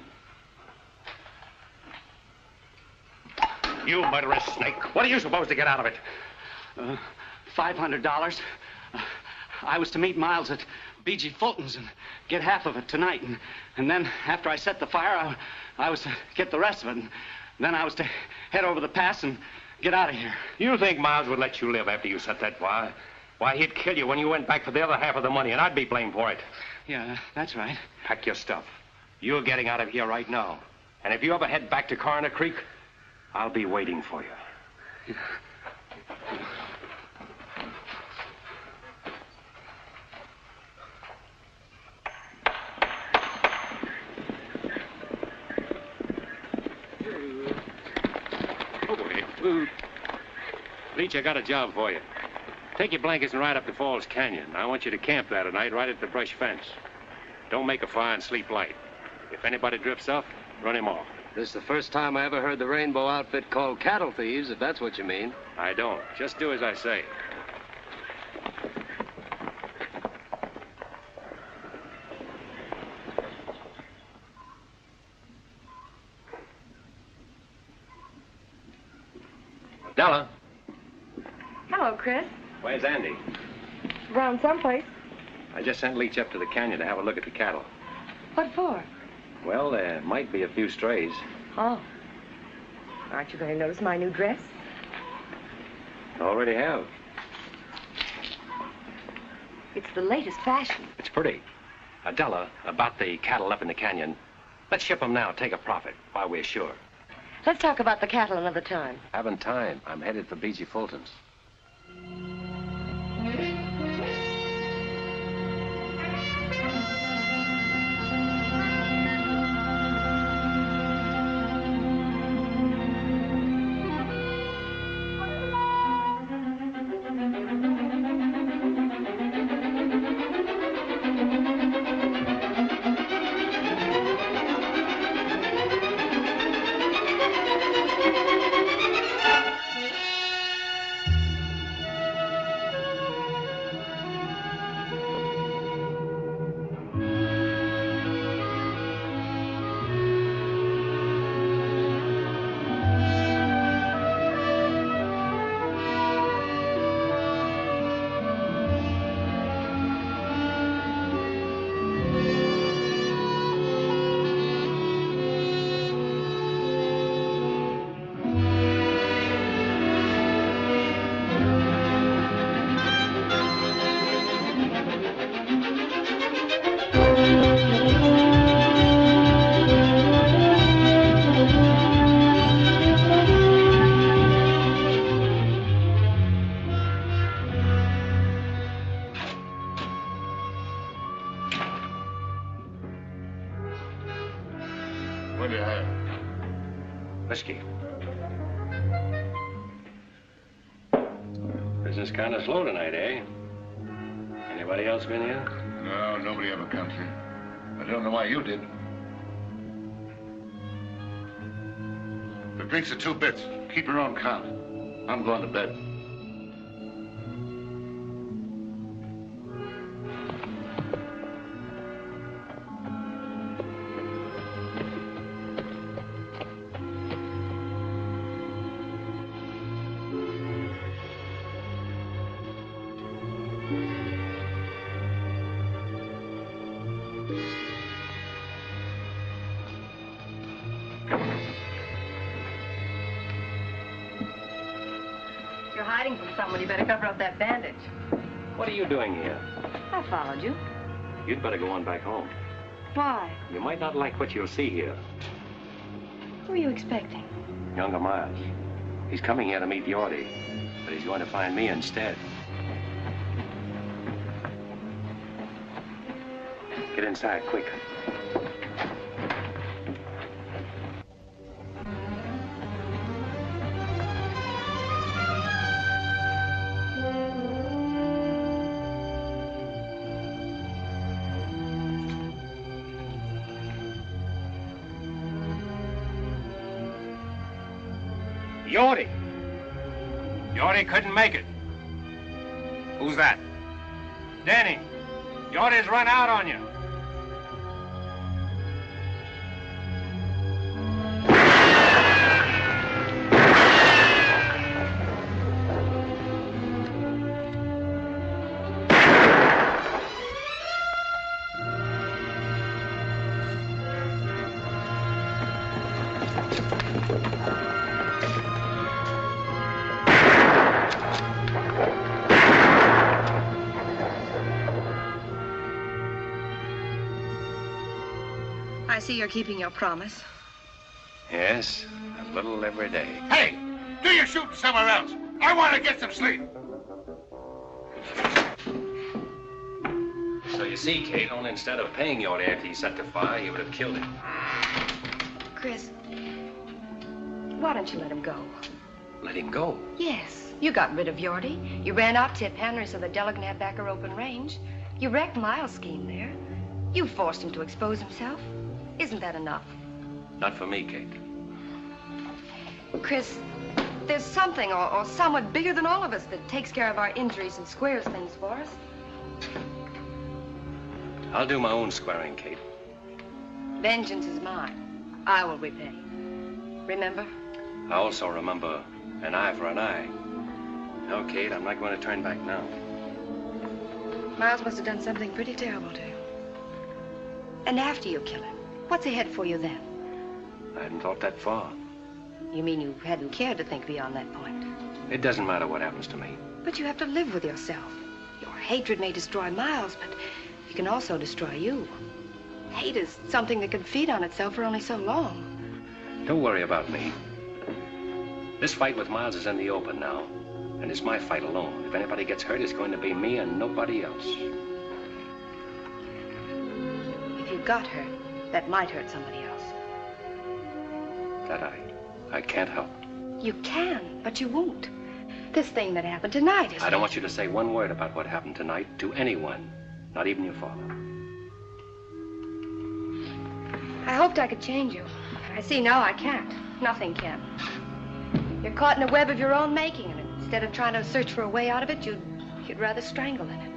You murderous snake. What are you supposed to get out of it? $500. I was to meet Miles at B.G. Fulton's and get half of it tonight. And then after I set the fire, I was to get the rest of it. And then I was to head over the pass and get out of here. You think Miles would let you live after you set that fire? Why, he'd kill you when you went back for the other half of the money, and I'd be blamed for it. Yeah, that's right. Pack your stuff. You're getting out of here right now. And if you ever head back to Coroner Creek, I'll be waiting for you. Leach, I got a job for you. Take your blankets and ride up to Falls Canyon. I want you to camp there tonight right at the brush fence. Don't make a fire and sleep light. If anybody drifts off, run him off. This is the first time I ever heard the Rainbow outfit called cattle thieves, if that's what you mean. I don't. Just do as I say. Della. Hello, Chris. Where's Andy? Around someplace. I just sent Leach up to the canyon to have a look at the cattle. What for? Well, there might be a few strays. Oh. Aren't you going to notice my new dress? Already have. It's the latest fashion. It's pretty. Della, about the cattle up in the canyon. Let's ship them now, take a profit, while we're sure. Let's talk about the cattle another time. Haven't time. I'm headed for B.G. Fulton's. What do you have? Whiskey. Business kind of slow tonight, eh? Anybody else been here? No, nobody ever comes here. I don't know why you did. The drinks are 2 bits. Keep your own count. I'm going to bed. You're hiding from someone. You better cover up that bandage. What are you doing here? I followed you. You'd better go on back home. Why? You might not like what you'll see here. Who are you expecting? Younger Miles. He's coming here to meet Yorty, but he's going to find me instead. Get inside, quick. Yorty! Yorty couldn't make it. Who's that? Denny. Yorty's run out on you. I see you're keeping your promise. Yes, a little every day. Hey! Do your shooting somewhere else. I want to get some sleep. So you see, Kate, only instead of paying Yorty after he set the fire, you would have killed him. Chris, why don't you let him go? Let him go? Yes. You got rid of Yorty. You ran out Tip Henry so the Della can have back her open range. You wrecked Miles' scheme there. You forced him to expose himself. Isn't that enough? Not for me, Kate. Chris, there's something or someone bigger than all of us that takes care of our injuries and squares things for us. I'll do my own squaring, Kate. Vengeance is mine. I will repay. Remember? I also remember an eye for an eye. No, Kate, I'm not going to turn back now. Miles must have done something pretty terrible to you. And after you kill him, what's ahead for you then? I hadn't thought that far. You mean you hadn't cared to think beyond that point? It doesn't matter what happens to me. But you have to live with yourself. Your hatred may destroy Miles, but it can also destroy you. Hate is something that can feed on itself for only so long. Don't worry about me. This fight with Miles is in the open now, and it's my fight alone. If anybody gets hurt, it's going to be me and nobody else. If you got hurt, that might hurt somebody else. That I can't help. You can, but you won't. This thing that happened tonight is... I don't want you to say one word about what happened tonight to anyone, not even your father. I hoped I could change you. I see now I can't. Nothing can. You're caught in a web of your own making, and instead of trying to search for a way out of it, you'd rather strangle in it.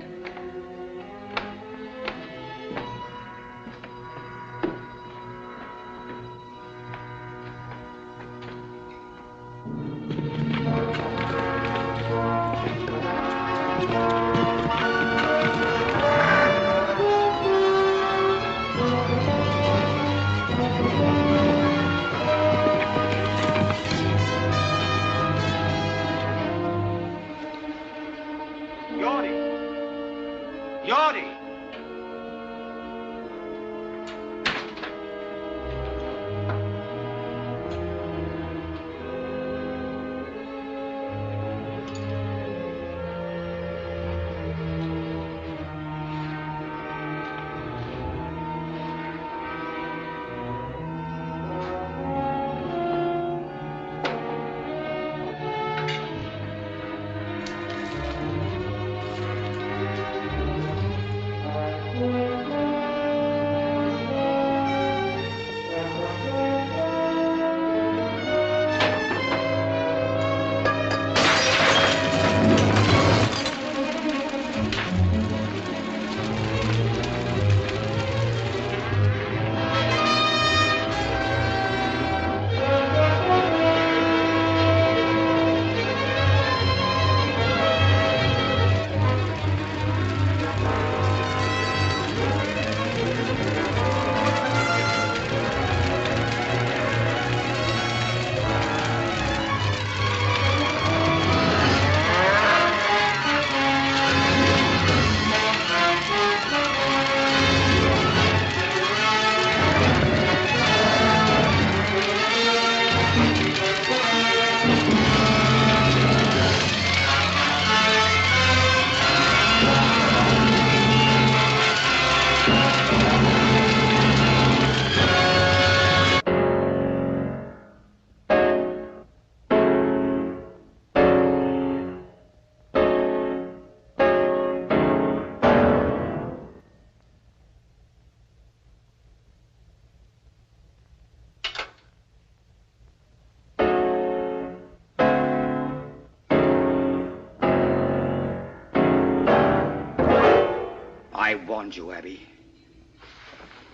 I warned you, Abby.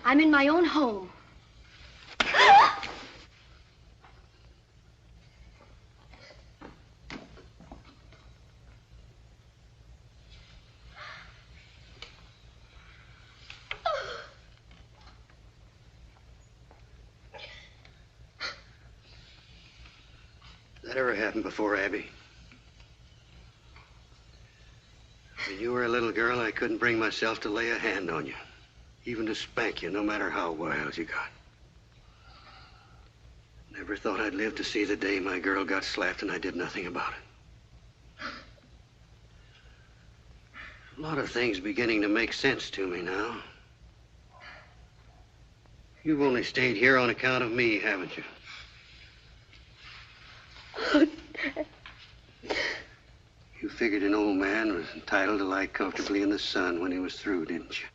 I'm in my own home. That ever happened before, Abby? When you were a little girl, I couldn't bring myself to lay a hand on you, even to spank you, no matter how wild you got. Never thought I'd live to see the day my girl got slapped and I did nothing about it. A lot of things beginning to make sense to me now. You've only stayed here on account of me, haven't you? You figured an old man was entitled to lie comfortably in the sun when he was through, didn't you?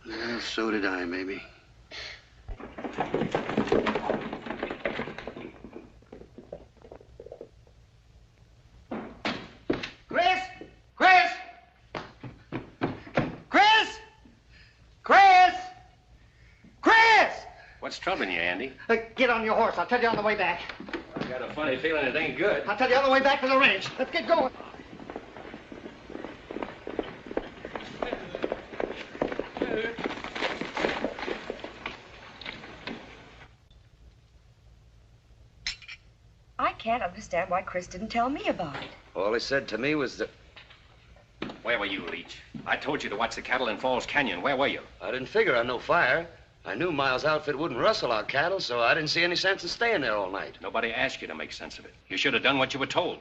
Well, so did I, maybe. Chris! Chris! Chris! Chris! Chris! What's troubling you, Andy? Get on your horse. I'll tell you on the way back. I got a funny feeling it ain't good. I'll tell you on the way back to the ranch. Let's get going. I can't understand why Chris didn't tell me about it. All he said to me was that... Where were you, Leach? I told you to watch the cattle in Falls Canyon. Where were you? I didn't figure on no fire. I knew Miles' outfit wouldn't rustle our cattle, so I didn't see any sense in staying there all night. Nobody asked you to make sense of it. You should have done what you were told.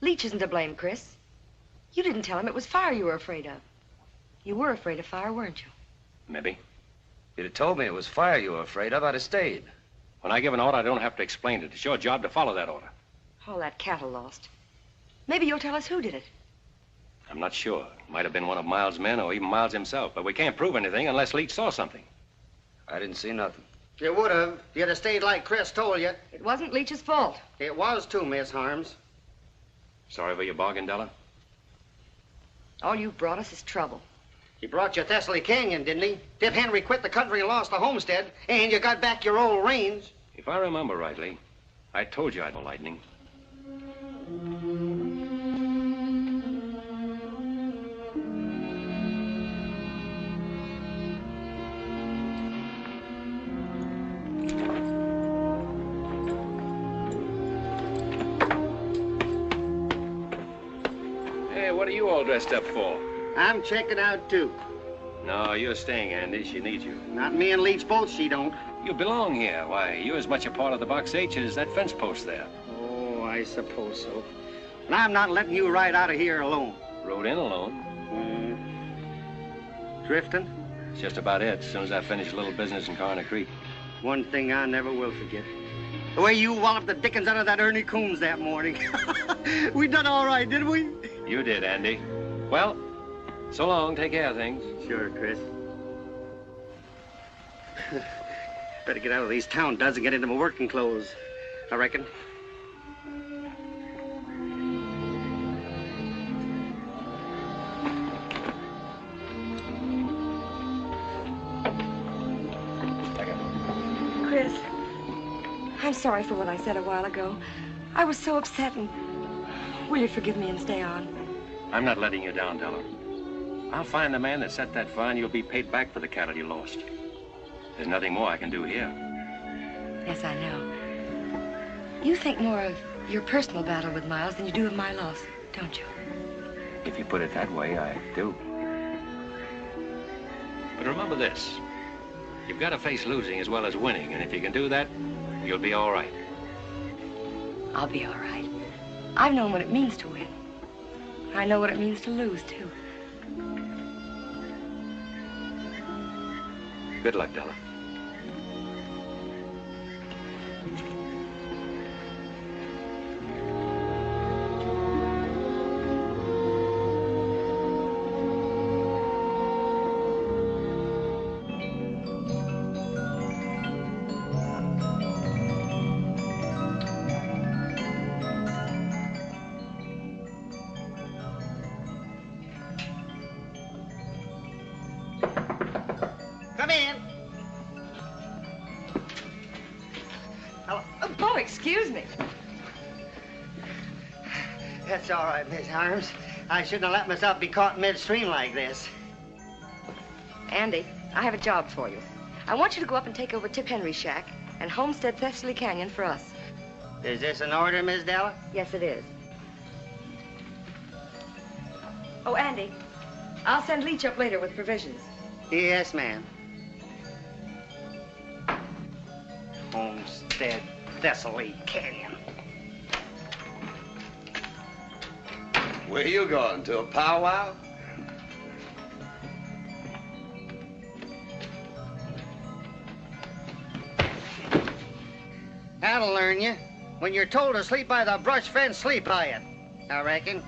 Leach isn't to blame, Chris. You didn't tell him it was fire you were afraid of. You were afraid of fire, weren't you? Maybe. If you'd have told me it was fire you were afraid of, I'd have stayed. When I give an order, I don't have to explain it. It's your job to follow that order. All that cattle lost. Maybe you'll tell us who did it. I'm not sure. It might have been one of Miles' men or even Miles himself, but we can't prove anything unless Leach saw something. I didn't see nothing. You would have. You'd have stayed like Chris told you. It wasn't Leach's fault. It was too, Miss Harms. Sorry for your bargain, Della? All you've brought us is trouble. He brought you Thessaly Canyon, didn't he? Tip Henry quit the country and lost the homestead, and you got back your old range. If I remember rightly, I told you I'd know lightning. Hey, what are you all dressed up for? I'm checking out, too. No, you're staying, Andy. She needs you. Not me and Leach both, she don't. You belong here. Why, you're as much a part of the Box H as that fence post there. Oh, I suppose so. And I'm not letting you ride out of here alone. Rode in alone. Drifting? It's just about it, as soon as I finish a little business in Corner Creek. One thing I never will forget. The way you walloped the dickens out of that Ernie Coombs that morning. We done all right, didn't we? You did, Andy. Well, so long. Take care of things. Sure, Chris. Better get out of these town duds and get into my working clothes, I reckon. Chris, I'm sorry for what I said a while ago. I was so upset, and will you forgive me and stay on? I'm not letting you down, Della. I'll find the man that set that fire, and you'll be paid back for the cattle you lost. There's nothing more I can do here. Yes, I know. You think more of your personal battle with Miles than you do of my loss, don't you? If you put it that way, I do. But remember this. You've got to face losing as well as winning, and if you can do that, you'll be all right. I'll be all right. I've known what it means to win. I know what it means to lose, too. Good luck, Della. Come in. Oh, excuse me. That's all right, Miss Harms. I shouldn't have let myself be caught midstream like this. Andy, I have a job for you. I want you to go up and take over Tip Henry's shack and homestead Thessaly Canyon for us. Is this an order, Miss Della? Yes, it is. Oh, Andy, I'll send Leach up later with provisions. Yes, ma'am. Homestead Thessaly Canyon. Where you going, to a powwow? That'll learn you. When you're told to sleep by the brush fence, sleep by it, I reckon.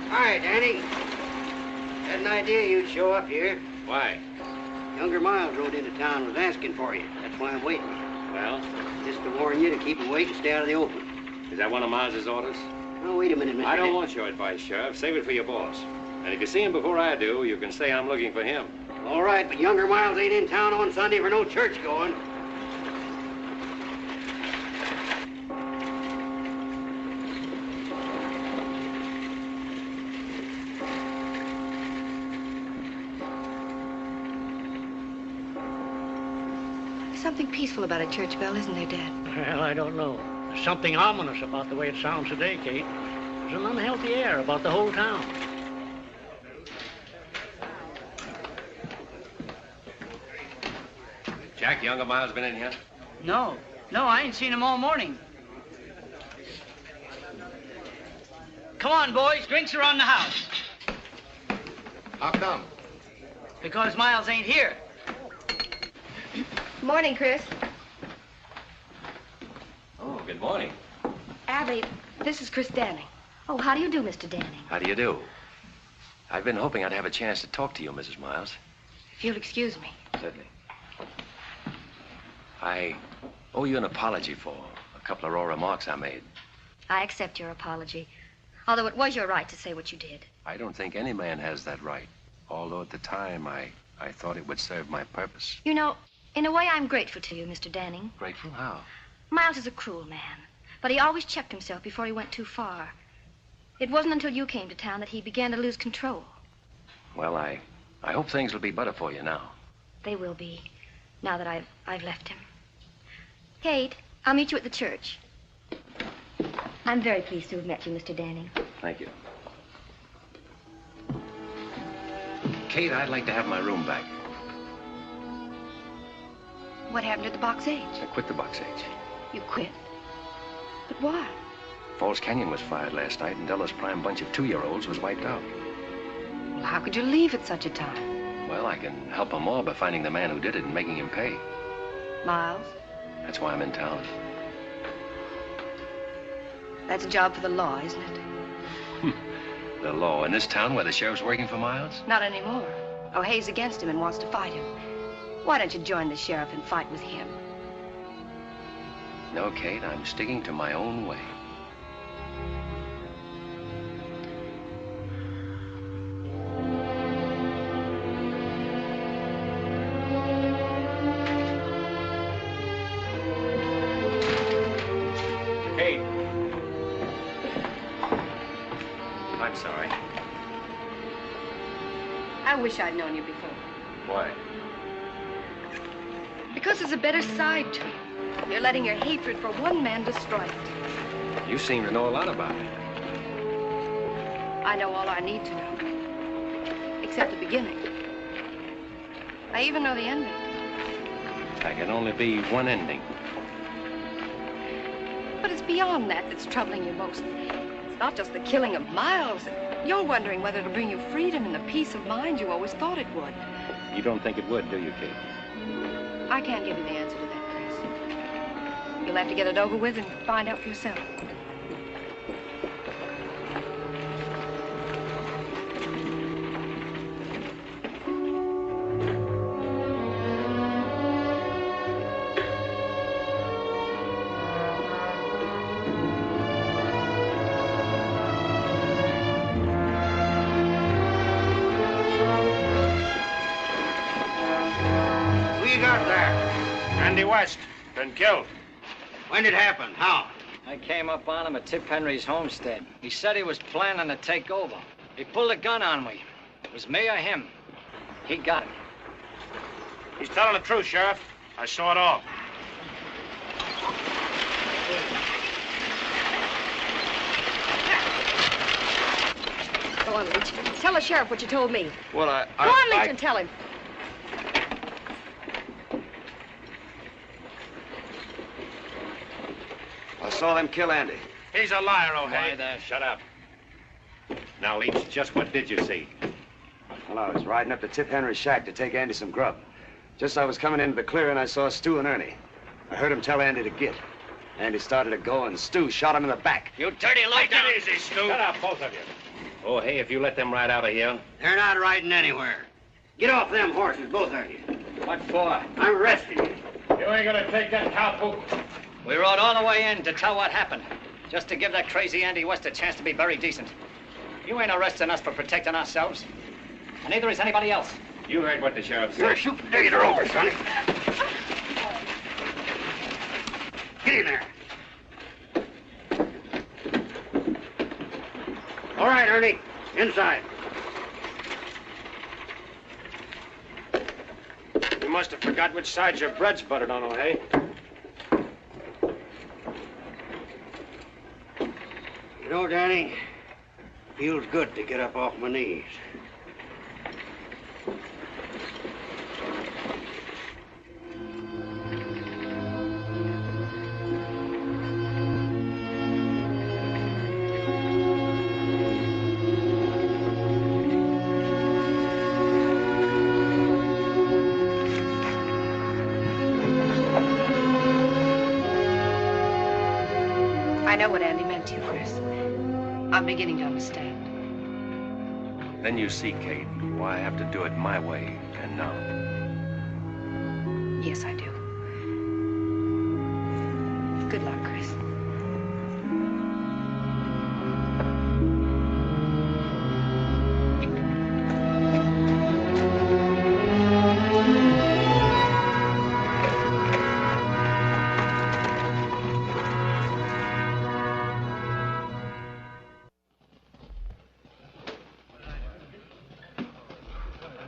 Hi, Danny. Had an idea you'd show up here. Why? Younger Miles rode into town and was asking for you. That's why I'm waiting. Well? Just to warn you to keep away and stay out of the open. Is that one of Miles's orders? Oh, wait a minute, Mr. I don't want your advice, Sheriff. Save it for your boss. And if you see him before I do, you can say I'm looking for him. All right, but younger Miles ain't in town on Sunday for no church going. There's something peaceful about a church bell, isn't there, Dad? Well, I don't know. There's something ominous about the way it sounds today, Kate. There's an unhealthy air about the whole town. Jack, younger Miles been in here? No, I ain't seen him all morning. Come on, boys. Drinks are on the house. How come? Because Miles ain't here. Morning, Chris. Oh, good morning. Abby, this is Chris Danning. Oh, how do you do, Mr. Danning? How do you do? I've been hoping I'd have a chance to talk to you, Mrs. Miles. If you'll excuse me. Certainly. I owe you an apology for a couple of raw remarks I made. I accept your apology. Although it was your right to say what you did. I don't think any man has that right. Although at the time, I thought it would serve my purpose. You know, in a way, I'm grateful to you, Mr. Danning. Grateful? How? Miles is a cruel man, but he always checked himself before he went too far. It wasn't until you came to town that he began to lose control. Well, I hope things will be better for you now. They will be, now that I've left him. Kate, I'll meet you at the church. I'm very pleased to have met you, Mr. Danning. Thank you. Kate, I'd like to have my room back. What happened to the Box 8? I quit the Box 8. You quit? But why? Falls Canyon was fired last night, and Della's prime bunch of 2-year-olds was wiped out. Well, how could you leave at such a time? Well, I can help them all by finding the man who did it and making him pay. Miles? That's why I'm in town. That's a job for the law, isn't it? The law in this town where the sheriff's working for Miles? Not anymore. O'Hay's against him and wants to fight him. Why don't you join the sheriff and fight with him? No, Kate, I'm sticking to my own way. Kate. I'm sorry. I wish I'd known you before. Why? Because there's a better side to you. You're letting your hatred for one man destroy it. You seem to know a lot about it. I know all I need to know. Except the beginning. I even know the ending. There can only be one ending. But it's beyond that that's troubling you most. It's not just the killing of Miles. You're wondering whether it'll bring you freedom and the peace of mind you always thought it would. You don't think it would, do you, Kate? I can't give you the answer to that, Chris. You'll have to get it over with and find out for yourself. West, been killed. When did it happen? How? I came up on him at Tip Henry's homestead. He said he was planning to take over. He pulled a gun on me. It was me or him. He got him. He's telling the truth, Sheriff. I saw it all. Go on, Leach. Tell the sheriff what you told me. Well, Go on, Leach, and tell him. I saw them kill Andy. He's a liar, O'Hay. Shut up. Now, Leach, just what did you see? Well, I was riding up to Tip Henry's shack to take Andy some grub. Just as I was coming into the clearing, I saw Stu and Ernie. I heard him tell Andy to get. Andy started to go, and Stu shot him in the back. You dirty light down. Easy, Stu. Shut up, both of you. Oh, hey, if you let them ride out of here. They're not riding anywhere. Get off them horses, both of you. What for? I'm arresting you. You ain't gonna take that cowpoke. We rode all the way in to tell what happened. Just to give that crazy Andy West a chance to be very decent. You ain't arresting us for protecting ourselves. And neither is anybody else. You heard what the sheriff said. You're a shooting gator over, Sonny. Get in there. All right, Ernie. Inside. You must have forgot which side your bread's buttered on, O'Hay. You know, Danny, feels good to get up off my knees. I know what Andy meant to you, Chris. I'm beginning to understand. Then you see, Kate, why I have to do it my way and now. Yes, I do. Good luck, Chris.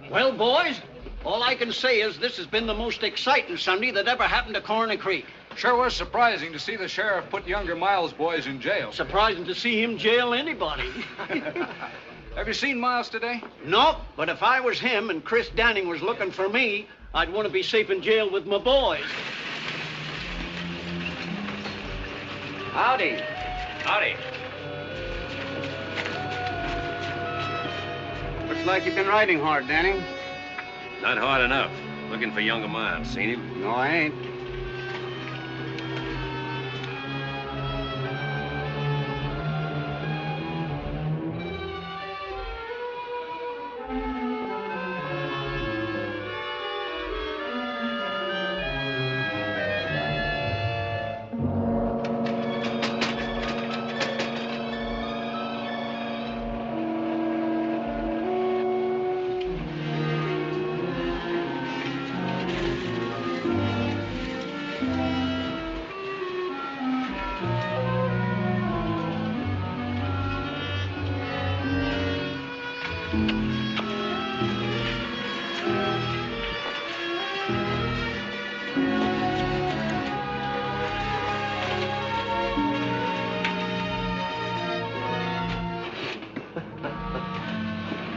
Well, boys, all I can say is this has been the most exciting Sunday that ever happened to Corner Creek. Sure was surprising to see the sheriff put younger Miles boys in jail. Surprising to see him jail anybody. Have you seen Miles today? Nope, but if I was him and Chris Danning was looking for me, I'd want to be safe in jail with my boys. Howdy. Howdy. Looks like you've been riding hard, Danning. Not hard enough. Looking for younger Miles. Seen him? No, I ain't.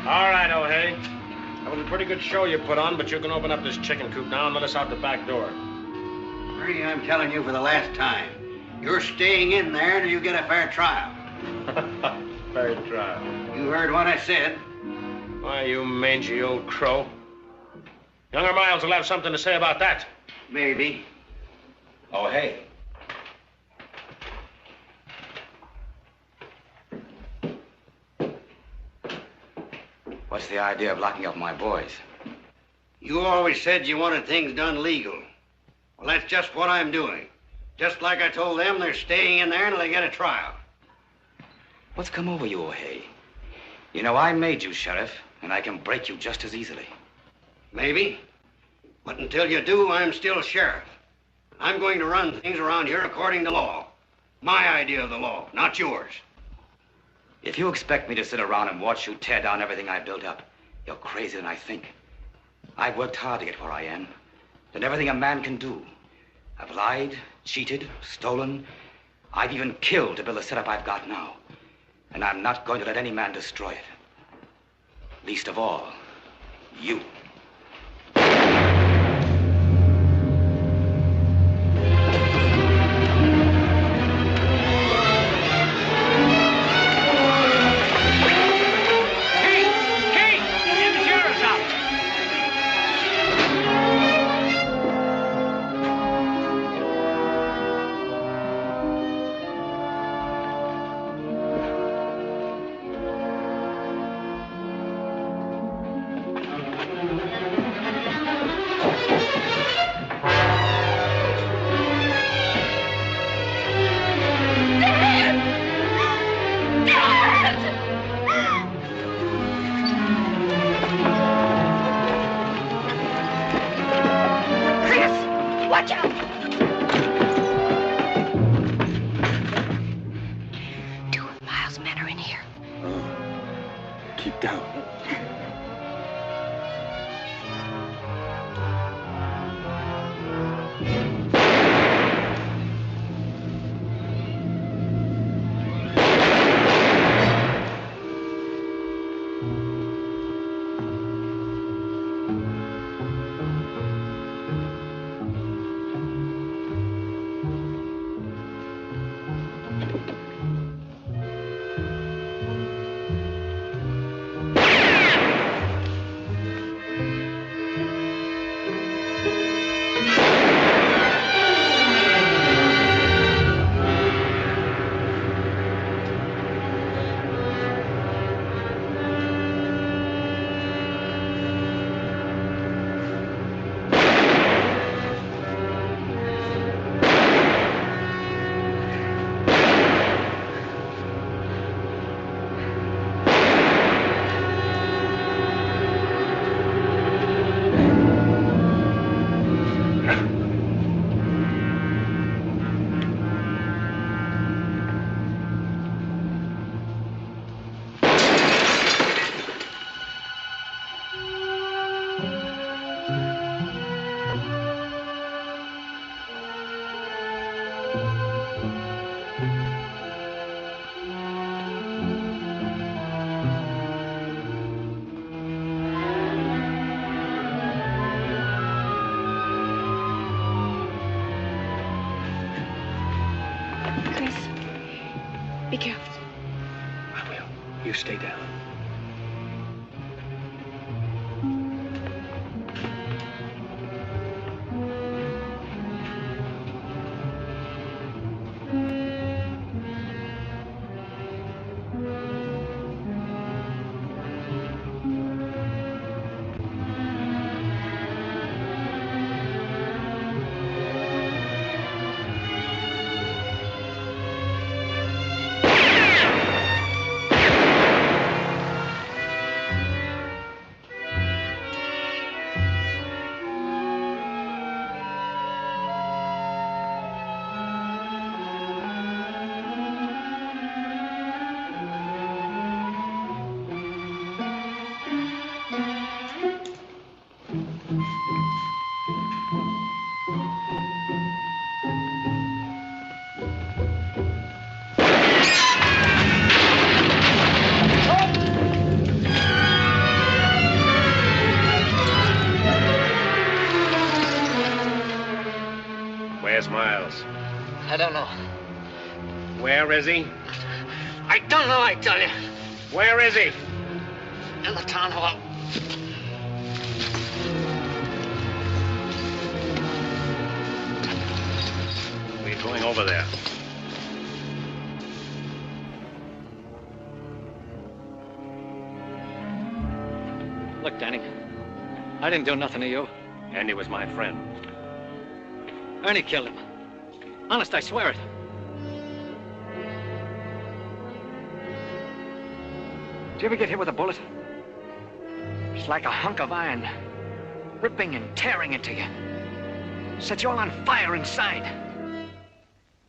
All right, O'Hay. That was a pretty good show you put on, but you can open up this chicken coop now and let us out the back door. Ernie, I'm telling you for the last time, you're staying in there until you get a fair trial. Fair trial. You heard what I said. Why, you mangy old crow. Younger Miles will have something to say about that. Maybe. Oh, hey. What's the idea of locking up my boys? You always said you wanted things done legal. Well, that's just what I'm doing. Just like I told them, they're staying in there until they get a trial. What's come over you, O'Hay? You know, I made you sheriff, and I can break you just as easily. Maybe. But until you do, I'm still sheriff. I'm going to run things around here according to law. My idea of the law, not yours. If you expect me to sit around and watch you tear down everything I built up, you're crazier than I think. I've worked hard to get where I am. Done everything a man can do. I've lied, cheated, stolen. I've even killed to build the setup I've got now. And I'm not going to let any man destroy it. Least of all, you. Keep down. Be careful. I will. You stay down. Where's Miles? I don't know. Where is he? I don't know, I tell you. Where is he? In the town hall. We're going over there. Look, Danny, I didn't do nothing to you. Andy was my friend. Ernie killed him. Honest, I swear it. Did you ever get hit with a bullet? It's like a hunk of iron, ripping and tearing into you. Set you all on fire inside.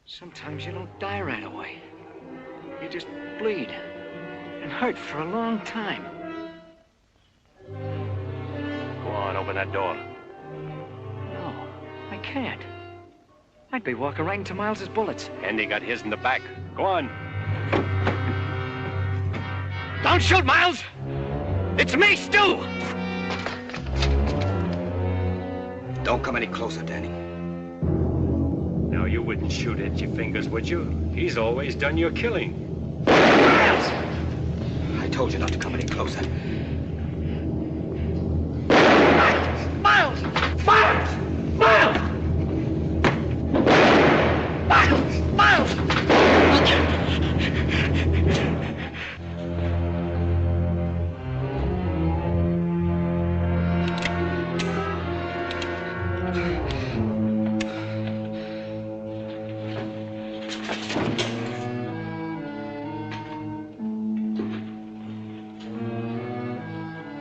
Sometimes you don't die right away. You just bleed and hurt for a long time. Go on, open that door. No, I can't. I'd be walking right into Miles's bullets. Andy got his in the back. Go on. Don't shoot, Miles! It's me, Stu! Don't come any closer, Danny. Now, you wouldn't shoot at your fingers, would you? He's always done your killing. Miles! I told you not to come any closer. Miles! Miles! Miles! Miles! Miles!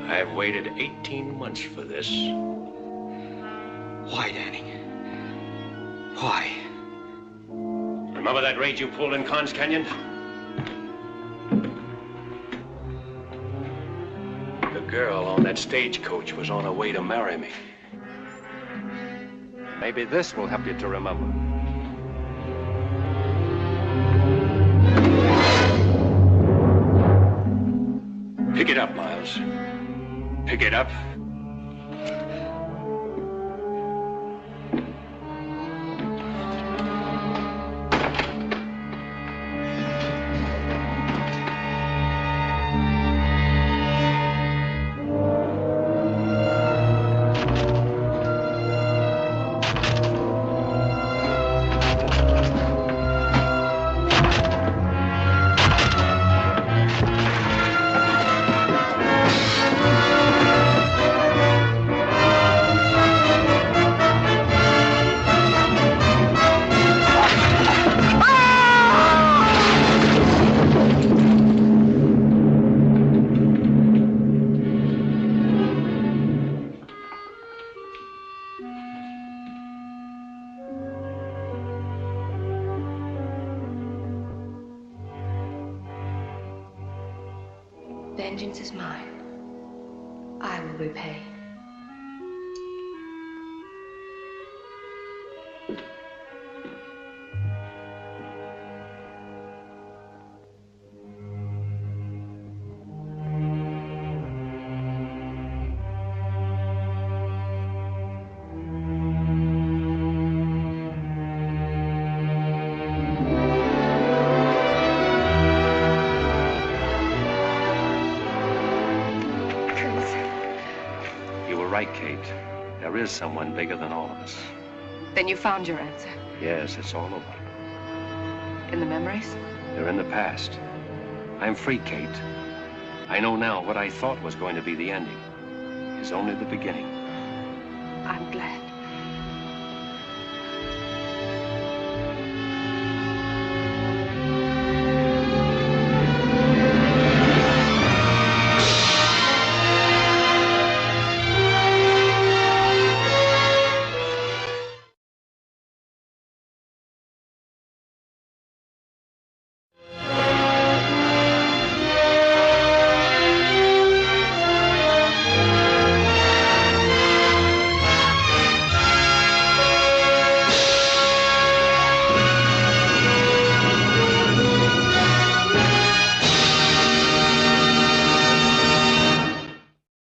I've waited 18 months for this. Why, Danny? Why? Remember that raid you pulled in Carnes Canyon? girl on that stagecoach was on her way to marry me. Maybe this will help you to remember. Pick it up, Miles. Pick it up. Vengeance is mine. I will repay. Right, Kate. There is someone bigger than all of us. Then you found your answer. Yes, it's all over. In the memories? They're in the past. I'm free, Kate. I know now what I thought was going to be the ending is only the beginning.